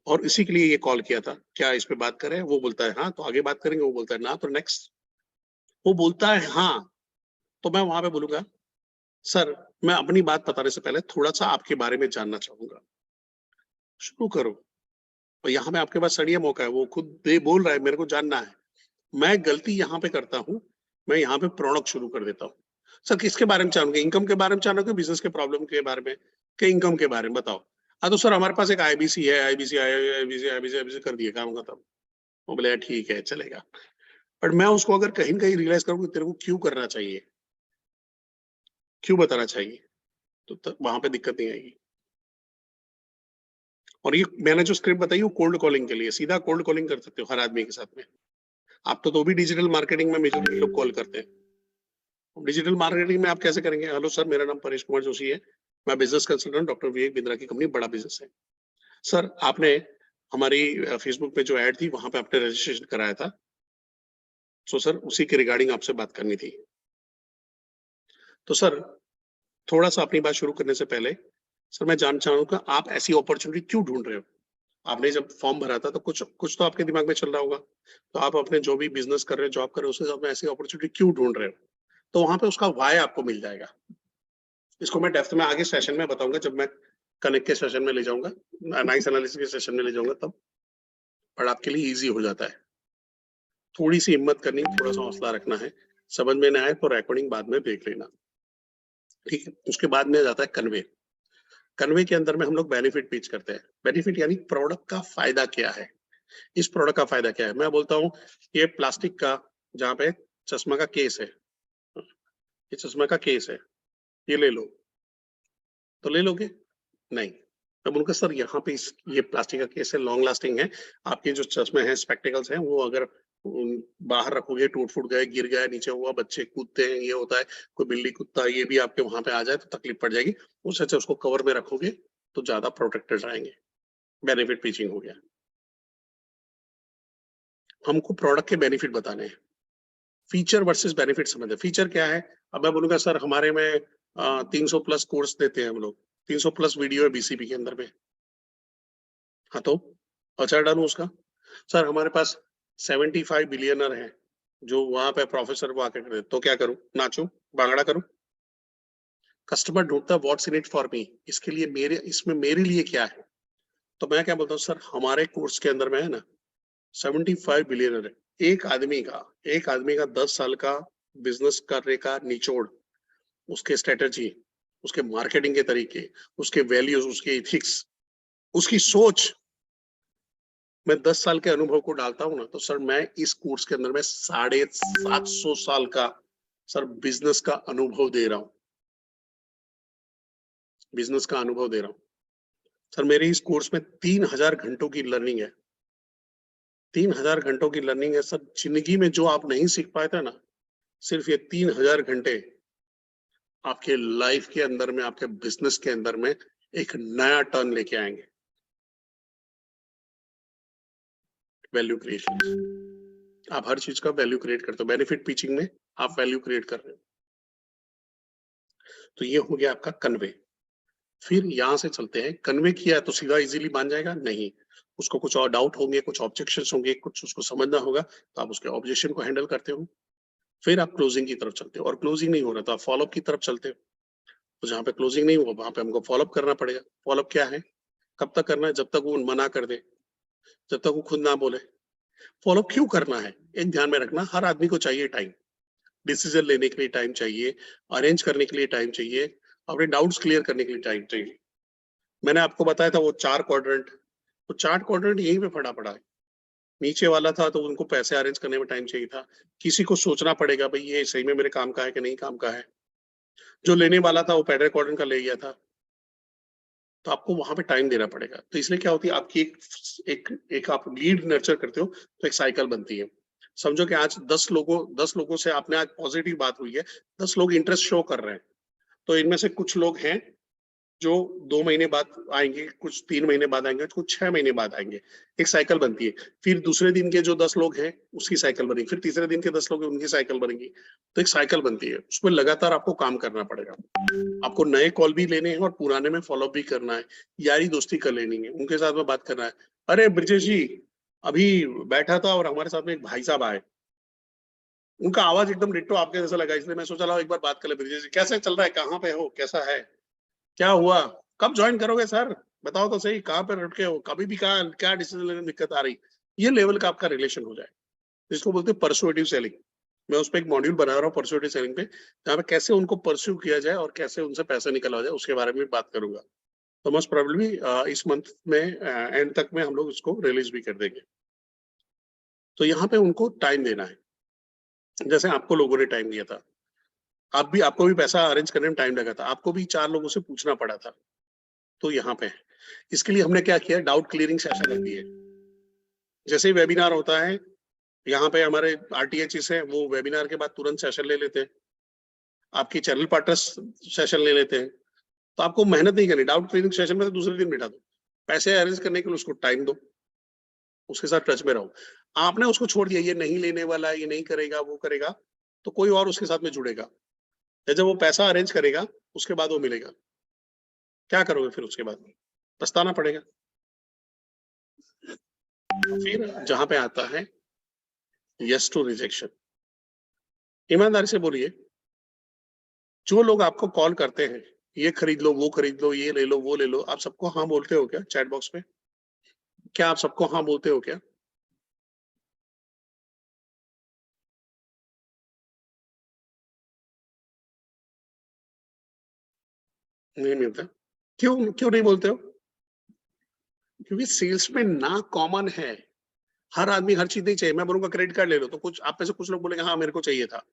Speaker 1: और इसी के लिए ये कॉल किया था, क्या इस पे बात करें? वो बोलता है हाँ, तो आगे बात करेंगे। वो बोलता है ना, तो नेक्स्ट। वो बोलता है हाँ, तो मैं वहां पे बोलूंगा सर मैं अपनी बात बताने से पहले थोड़ा सा आपके बारे में जानना चाहूंगा। शुरू करो। और यहाँ पे आपके पास सड़िया मौका है, वो खुद दे बोल रहा है मेरे को जानना है। मैं गलती यहाँ पे करता हूँ, मैं यहाँ पे प्रोडक्ट शुरू कर देता हूँ। सर किसके बारे में जानोगे? इनकम के बारे में जानोगे, बिजनेस के प्रॉब्लम के बारे में, कि इनकम के बारे में? बताओ। हाँ तो सर हमारे पास एक आईबीसी है, आईबीसी कर दिए, काम खत्म। वो बोले ठीक है चलेगा। बट मैं उसको अगर कहीं ना कहीं रियलाइज करूँ कि तेरे को क्यों करना चाहिए, क्यों बताना चाहिए, तो वहां पे दिक्कत नहीं आएगी। और ये मैंने जो स्क्रिप्ट बताई वो कोल्ड कॉलिंग के लिए, सीधा कोल्ड कॉलिंग कर सकते हो हर आदमी के साथ में। आप तो भी डिजिटल मार्केटिंग में मेजोरिटी लोग कॉल करते हैं। डिजिटल मार्केटिंग में आप कैसे करेंगे? हेलो सर, मेरा नाम परेश कुमार जोशी है, मैं business consultant doctor Vivek Bindra की कंपनी, बड़ा बिजनेस है। सर आपने हमारी फेसबुक पे जो ऐड थी वहां पे आपने रजिस्ट्रेशन कराया था, सो सर उसी के रिगार्डिंग आपसे बात करनी थी। तो सर थोड़ा सा अपनी बात शुरू करने से पहले सर मैं जानना चाहूंगा आप ऐसी अपॉर्चुनिटी क्यों ढूंढ रहे हो? आपने जब फॉर्म भरा था तो कुछ कुछ तो आपके दिमाग में चल रहा होगा, तो आप अपने जो भी बिजनेस कर रहे हो, जॉब कर रहे हो, उसके साथ में ऐसी अपॉर्चुनिटी क्यों ढूंढ रहे हो? तो वहां पे उसका वाय आपको मिल जाएगा। इसको मैं डेप्थ में आगे सेशन में बताऊंगा, जब मैं कनेक्ट के सेशन में ले जाऊंगा, नाइस एनालिसिस के सेशन में ले जाऊंगा तब। पर आपके लिए इजी हो जाता है। थोड़ी सी हिम्मत करनी, थोड़ा सा हौसला रखना है। समझ में ना आए तो रिकॉर्डिंग बाद में देख लेना, ठीक है? उसके बाद में जाता है कन्वे। कन्वे के अंदर में हम लोग बेनिफिट पिच करते हैं। बेनिफिट यानी प्रोडक्ट का फायदा क्या है, इस प्रोडक्ट का फायदा क्या है। मैं बोलता हूँ ये प्लास्टिक का, जहाँ पे चश्मा का केस है, ये चश्मा का केस है, ये ले लो, तो ले लोगे? नहीं। मैं बोलूँगा सर यहाँ पे ये प्लास्टिक का केस है, लॉन्ग लास्टिंग है, आपके जो चश्मे हैं, स्पेक्टिकल्स हैं, वो अगर बाहर रखोगे, टूट फूट गए, गिर गया, नीचे हुआ, बच्चे कूदते हैं, ये होता है, कोई बिल्ली कुत्ता ये भी आपके वहां पे आ जाए तो तकलीफ पड़ जाएगी। उससे अच्छा उसको कवर में रखोगे तो ज्यादा प्रोटेक्टेड रहेंगे। बेनिफिट पिचिंग हो गया। हमको प्रोडक्ट के बेनिफिट बताने हैं, फीचर वर्सेस बेनिफिट समझे। फीचर क्या है? अब मैं बोलूंगा सर हमारे में 300 प्लस कोर्स देते हैं हम लोग, 300 प्लस वीडियो है बीसीपी के अंदर में। हाँ तो अच्छा डालू उसका। सर हमारे पास 75 बिलियनर हैं जो वहां पे प्रोफेसर को आके करते, तो क्या करूं? नाचूं, बांगड़ा करूं? कस्टमर ढूंढता what's in it for me, इसके लिए मेरे, इसमें मेरे लिए क्या है? तो मैं क्या बोलता हूँ सर हमारे कोर्स के अंदर में है ना 75 बिलियनर है। एक आदमी का 10 साल का बिजनेस करने का निचोड़, उसके स्ट्रेटेजी, उसके मार्केटिंग के तरीके, उसके वैल्यूज, उसके इथिक्स, उसकी सोच, मैं 10 साल के अनुभव को डालता हूँ ना, तो सर मैं इस कोर्स के अंदर में 750 साल का सर बिजनेस का अनुभव दे रहा हूँ, बिजनेस का अनुभव दे रहा हूँ। सर मेरे इस कोर्स में 3000 घंटों की लर्निंग है, 3000 घंटों की लर्निंग है सर। जिंदगी में जो आप नहीं सीख पाए थे ना, सिर्फ ये 3000 घंटे आपके लाइफ के अंदर में, आपके बिजनेस के अंदर में एक नया टर्न लेके आएंगे। वैल्यू क्रिएशन, आप हर चीज का वैल्यू क्रिएट करते हो, बेनिफिट पिचिंग में आप वैल्यू क्रिएट कर रहे हो। तो ये हो गया आपका कन्वे। फिर यहां से चलते हैं, कन्वे किया तो सीधा इजीली मान जाएगा? नहीं, उसको कुछ और डाउट होंगे, कुछ ऑब्जेक्शंस होंगे, कुछ उसको समझना होगा, तो आप उसके ऑब्जेक्शन को हैंडल करते हो। फिर आप क्लोजिंग की तरफ चलते हो, और क्लोजिंग नहीं हो रहा तो आप फॉलोअप की तरफ चलते हो। तो जहाँ पे क्लोजिंग नहीं हुआ वहां पे हमको फॉलोअप करना पड़ेगा। फॉलोअप क्या है? कब तक करना है? जब तक वो मना कर दे, जब तक वो खुद ना बोले। फॉलोअप क्यों करना है? एक ध्यान में रखना, हर आदमी को चाहिए टाइम, डिसीजन लेने के लिए टाइम चाहिए, अरेंज करने के लिए टाइम चाहिए, अपने डाउट्स क्लियर करने के लिए टाइम चाहिए। मैंने आपको बताया था वो 4 क्वाड्रेंट, तो 4 क्वाड्रेंट यहीं पे पड़ा है। नीचे वाला था तो उनको पैसे अरेंज करने में टाइम चाहिए था, किसी को सोचना पड़ेगा भाई ये सही में मेरे काम का है कि नहीं काम का है। जो लेने वाला था वो पहले क्वाड्रेंट का ले गया था, तो आपको वहां पे टाइम देना पड़ेगा। तो इसलिए क्या होती है आपकी एक आप लीड नर्चर करते हो तो एक साइकिल बनती है। समझो कि आज 10 लोगों से आपने आज पॉजिटिव बात हुई है, 10 लोग इंटरेस्ट शो कर रहे हैं, तो इनमें से कुछ लोग हैं जो 2 महीने बाद आएंगे, कुछ 3 महीने बाद आएंगे, कुछ 6 महीने बाद आएंगे। एक साइकिल बनती है। फिर दूसरे दिन के जो 10 लोग हैं उसकी साइकिल बनेगी, फिर तीसरे दिन के 10 लोग हैं उनकी साइकिल बनेगी। तो एक साइकिल बनती है, उसमें लगातार आपको काम करना पड़ेगा। आपको नए कॉल भी लेने हैं और पुराने में फॉलोअप भी करना है, यारी दोस्ती कर लेनी है, उनके साथ में बात करना है। अरे ब्रिजेश जी, अभी बैठा था और हमारे साथ में एक भाई साहब आए, उनका आवाज एकदम डिट्टो आपके जैसा लगा, इसलिए मैं सोचा एक बार बात कर ले। ब्रिजेश जी कैसे चल रहा है, कहाँ पे हो, कैसा है, क्या हुआ, कब ज्वाइन करोगे सर, बताओ तो सही, कहाँ पे रुके हो, कभी भी कहा क्या डिसीजन लेने में दिक्कत आ रही। ये लेवल का आपका रिलेशन हो जाए, जिसको बोलते हैं परसुएटिव सेलिंग। मैं उस पर एक मॉड्यूल बना रहा हूँ परसुएटिव सेलिंग पे, जहाँ पे कैसे उनको परस्यू किया जाए और कैसे उनसे पैसा निकलवा जाए उसके बारे में बात करूंगा। तो मोस्ट प्रोबेबली इस मंथ में एंड तक में हम लोग इसको रिलीज भी कर देंगे। तो यहाँ पे उनको टाइम देना है, जैसे आपको लोगों ने टाइम दिया था, आपको भी पैसा अरेंज करने में टाइम लगा था, आपको भी 4 लोगों से पूछना पड़ा था। तो यहाँ पे इसके लिए हमने क्या किया, डाउट क्लियरिंग सेशन रख दिए। जैसे ही वेबिनार होता है, यहाँ पे हमारे आरटीएच है, वो वेबिनार के बाद तुरंत सेशन ले लेते हैं, आपकी चैनल पार्टनर्स सेशन ले लेते हैं। तो आपको मेहनत नहीं करनी, डाउट क्लियरिंग सेशन में तो दूसरे दिन बिठा दो, पैसे अरेंज करने के लिए उसको टाइम दो, उसके साथ टच में रहो। आपने उसको छोड़ दिया, ये नहीं लेने वाला, ये नहीं करेगा, वो करेगा, तो कोई और उसके साथ में जुड़ेगा। जब वो पैसा अरेंज करेगा उसके बाद वो मिलेगा, क्या करोगे फिर उसके बाद? पछताना पड़ेगा। फिर जहां पे आता है यस टू रिजेक्शन, ईमानदारी से बोलिए, जो लोग आपको कॉल करते हैं, ये खरीद लो, वो खरीद लो, ये ले लो, वो ले लो, आप सबको हाँ बोलते हो क्या चैट बॉक्स में? क्या आप सबको हाँ बोलते हो क्या? नहीं मिलता। क्यों क्यों नहीं बोलते हो? क्योंकि सेल्स में ना कॉमन है, हर आदमी हर चीज नहीं चाहिए। मैं बोलूंगा क्रेडिट कार्ड ले लो, तो कुछ आप में से कुछ लोग बोलेंगे हाँ मेरे को चाहिए था,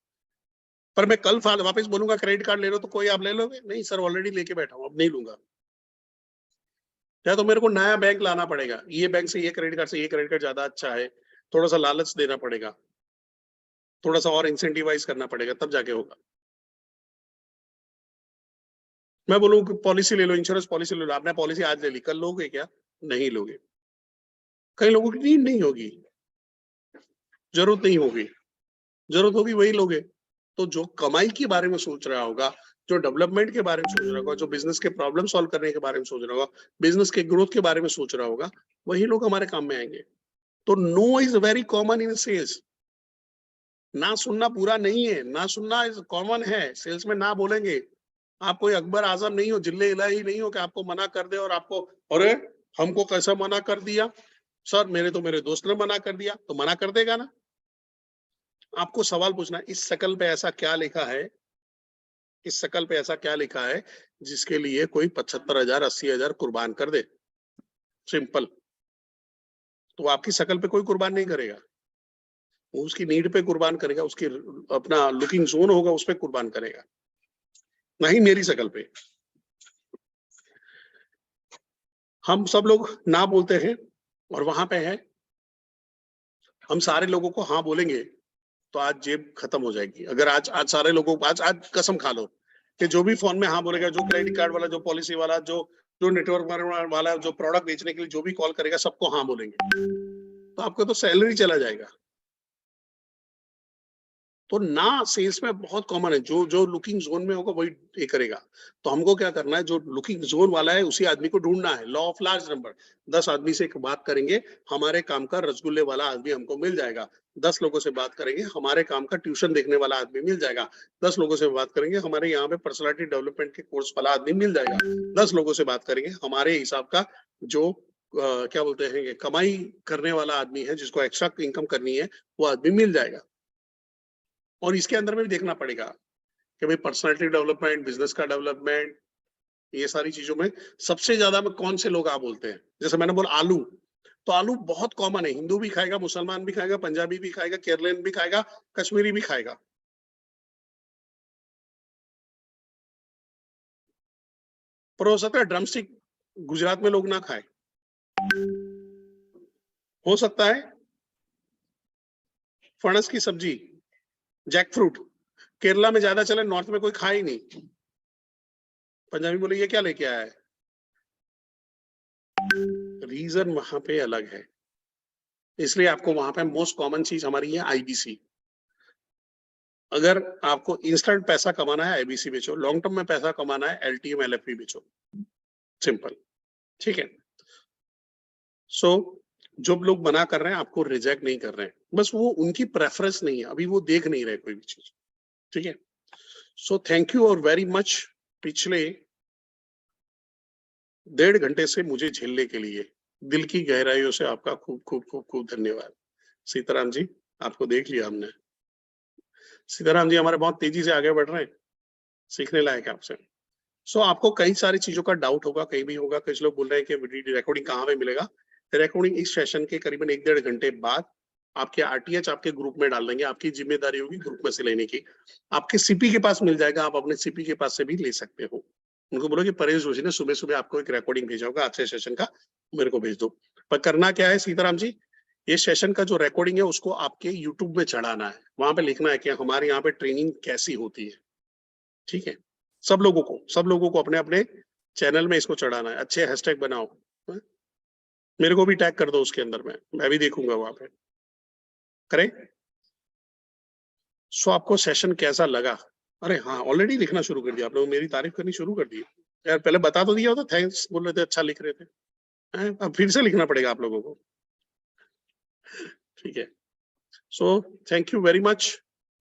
Speaker 1: पर मैं कल वापस बोलूंगा क्रेडिट कार्ड ले लो, तो कोई आप ले लोगे? नहीं सर, ऑलरेडी लेके बैठा हूं, अब नहीं लूंगा। या तो मेरे को नया बैंक लाना पड़ेगा, ये बैंक से ये क्रेडिट कार्ड से ये क्रेडिट कार्ड ज्यादा अच्छा है, थोड़ा सा लालच देना पड़ेगा, थोड़ा सा और इंसेंटिवाइज करना पड़ेगा, तब जाके होगा। मैं बोलूँ कि पॉलिसी ले लो, इंश्योरेंस पॉलिसी ले लो, आपने पॉलिसी आज ले ली, कल लोगे क्या? नहीं लोगे। कई लोगों की नीड नहीं होगी, जरूरत नहीं होगी, जरूरत होगी वही लोगे। तो जो कमाई के बारे में सोच रहा होगा, जो डेवलपमेंट के बारे में सोच रहा होगा, जो बिजनेस के प्रॉब्लम सॉल्व करने के बारे में सोच रहा होगा, बिजनेस के ग्रोथ के बारे में सोच रहा होगा, वही लोग हमारे काम में आएंगे। तो no is very common in sales. ना सुनना पूरा नहीं है, ना सुनना इज कॉमन है सेल्स में। ना बोलेंगे, आप कोई अकबर आजम नहीं हो, जिल्ले इलाही नहीं हो कि आपको मना कर दे और आपको, अरे हमको कैसा मना कर दिया सर, मेरे दोस्त ने मना कर दिया, तो मना कर देगा ना। आपको सवाल पूछना है, इस शकल पे ऐसा क्या लिखा है, इस शकल पे ऐसा क्या लिखा है जिसके लिए कोई 75,000 80,000 कुर्बान कर दे? सिंपल। तो आपकी शकल पे कोई कुर्बान नहीं करेगा, वो उसकी नीड पे कुर्बान करेगा, उसकी अपना लुकिंग जोन होगा उस पे कुर्बान करेगा, नहीं मेरी शकल पे। हम सब लोग ना बोलते हैं, और वहां पे है, हम सारे लोगों को हाँ बोलेंगे तो आज जेब खत्म हो जाएगी। अगर आज आज सारे लोगों को आज आज कसम खा लो कि जो भी फोन में हाँ बोलेगा, जो क्रेडिट कार्ड वाला, जो पॉलिसी वाला, जो जो नेटवर्क वाला, जो प्रोडक्ट बेचने के लिए जो भी कॉल करेगा, सबको हाँ बोलेंगे, तो आपका तो सैलरी चला जाएगा। तो ना सेल्स में बहुत कॉमन है, जो जो लुकिंग जोन में होगा वही ये करेगा। तो हमको क्या करना है, जो लुकिंग जोन वाला है उसी आदमी को ढूंढना है। लॉ ऑफ लार्ज नंबर, 10 आदमी से बात करेंगे, हमारे काम का रसगुल्ले वाला आदमी हमको मिल जाएगा। 10 लोगों से बात करेंगे, हमारे काम का ट्यूशन देखने वाला आदमी मिल जाएगा। 10 लोगों से बात करेंगे, हमारे यहाँ पे पर्सनालिटी डेवलपमेंट के कोर्स वाला आदमी मिल जाएगा। 10 लोगों से बात करेंगे, हमारे हिसाब का जो क्या बोलते हैं, कमाई करने वाला आदमी है, जिसको एक्स्ट्रा इनकम करनी है, वो आदमी मिल जाएगा। और इसके अंदर में भी देखना पड़ेगा कि भाई पर्सनालिटी डेवलपमेंट, बिजनेस का डेवलपमेंट, ये सारी चीजों में सबसे ज्यादा में कौन से लोग आप बोलते हैं। जैसे मैंने बोला आलू, तो आलू बहुत कॉमन है, हिंदू भी खाएगा, मुसलमान भी खाएगा, पंजाबी भी खाएगा, केरलियन भी खाएगा, कश्मीरी भी खाएगा। पर हो सकता है ड्रमस्टिक गुजरात में लोग ना खाए, हो सकता है फणस की सब्जी, जैक फ्रूट केरला में ज्यादा चले, नॉर्थ में कोई खाए ही नहीं। पंजाबी बोले ये क्या लेके आया है, रीजन वहां पे अलग है। इसलिए आपको वहां पे मोस्ट कॉमन चीज हमारी है आईबीसी। अगर आपको इंस्टेंट पैसा कमाना है, आईबीसी बेचो। लॉन्ग टर्म में पैसा कमाना है, एलटीएम एलएफपी बेचो, सिंपल। ठीक है। सो जो लोग मना कर रहे हैं, आपको रिजेक्ट नहीं कर रहे हैं, बस वो उनकी प्रेफरेंस नहीं है, अभी वो देख नहीं रहे कोई भी चीज। ठीक है। सो थैंक यू और वेरी मच, पिछले 1.5 घंटे से मुझे झेलने के लिए दिल की गहराइयों से आपका खूब खूब खूब खूब धन्यवाद। सीताराम जी, आपको देख लिया हमने। सीताराम जी हमारे बहुत तेजी से आगे बढ़ रहे हैं, सीखने लायक आपसे। सो आपको कई सारी चीजों का डाउट होगा, कहीं भी होगा, कुछ लोग बोल रहे हैं कि रिकॉर्डिंग कहाँ पे मिलेगा। रिकॉर्डिंग इस सेशन के करीबन 1-1.5 घंटे बाद आपके आरटीएच आपके ग्रुप में डाल देंगे। आपकी जिम्मेदारी होगी ग्रुप में से लेने की। आपके सीपी के पास मिल जाएगा, आप अपने सीपी के पास से भी ले सकते हो। उनको बोलो कि परेश जोशी ने सुबह सुबह आपको एक रिकॉर्डिंग भेजा होगा आज से सेशन का, मेरे को भेज दो। पर करना क्या है सीताराम जी, ये सेशन का जो रिकॉर्डिंग है उसको आपके यूट्यूब में चढ़ाना है। वहां पे लिखना है कि हमारे यहाँ पे ट्रेनिंग कैसी होती है। ठीक है, सब लोगों को अपने अपने चैनल में इसको चढ़ाना है। अच्छे हैशटैग बनाओ, मेरे को भी टैग कर दो उसके अंदर में, मैं भी देखूंगा वहां पे। करें। सो आपको सेशन कैसा लगा? अरे हाँ, ऑलरेडी लिखना शुरू कर दिया आप लोग, मेरी तारीफ करनी शुरू कर दी यार। पहले बता तो दिया होता, थैंक्स बोल रहे थे, अच्छा लिख रहे थे। अब फिर से लिखना पड़ेगा आप लोगों को। ठीक है, so thank you very much.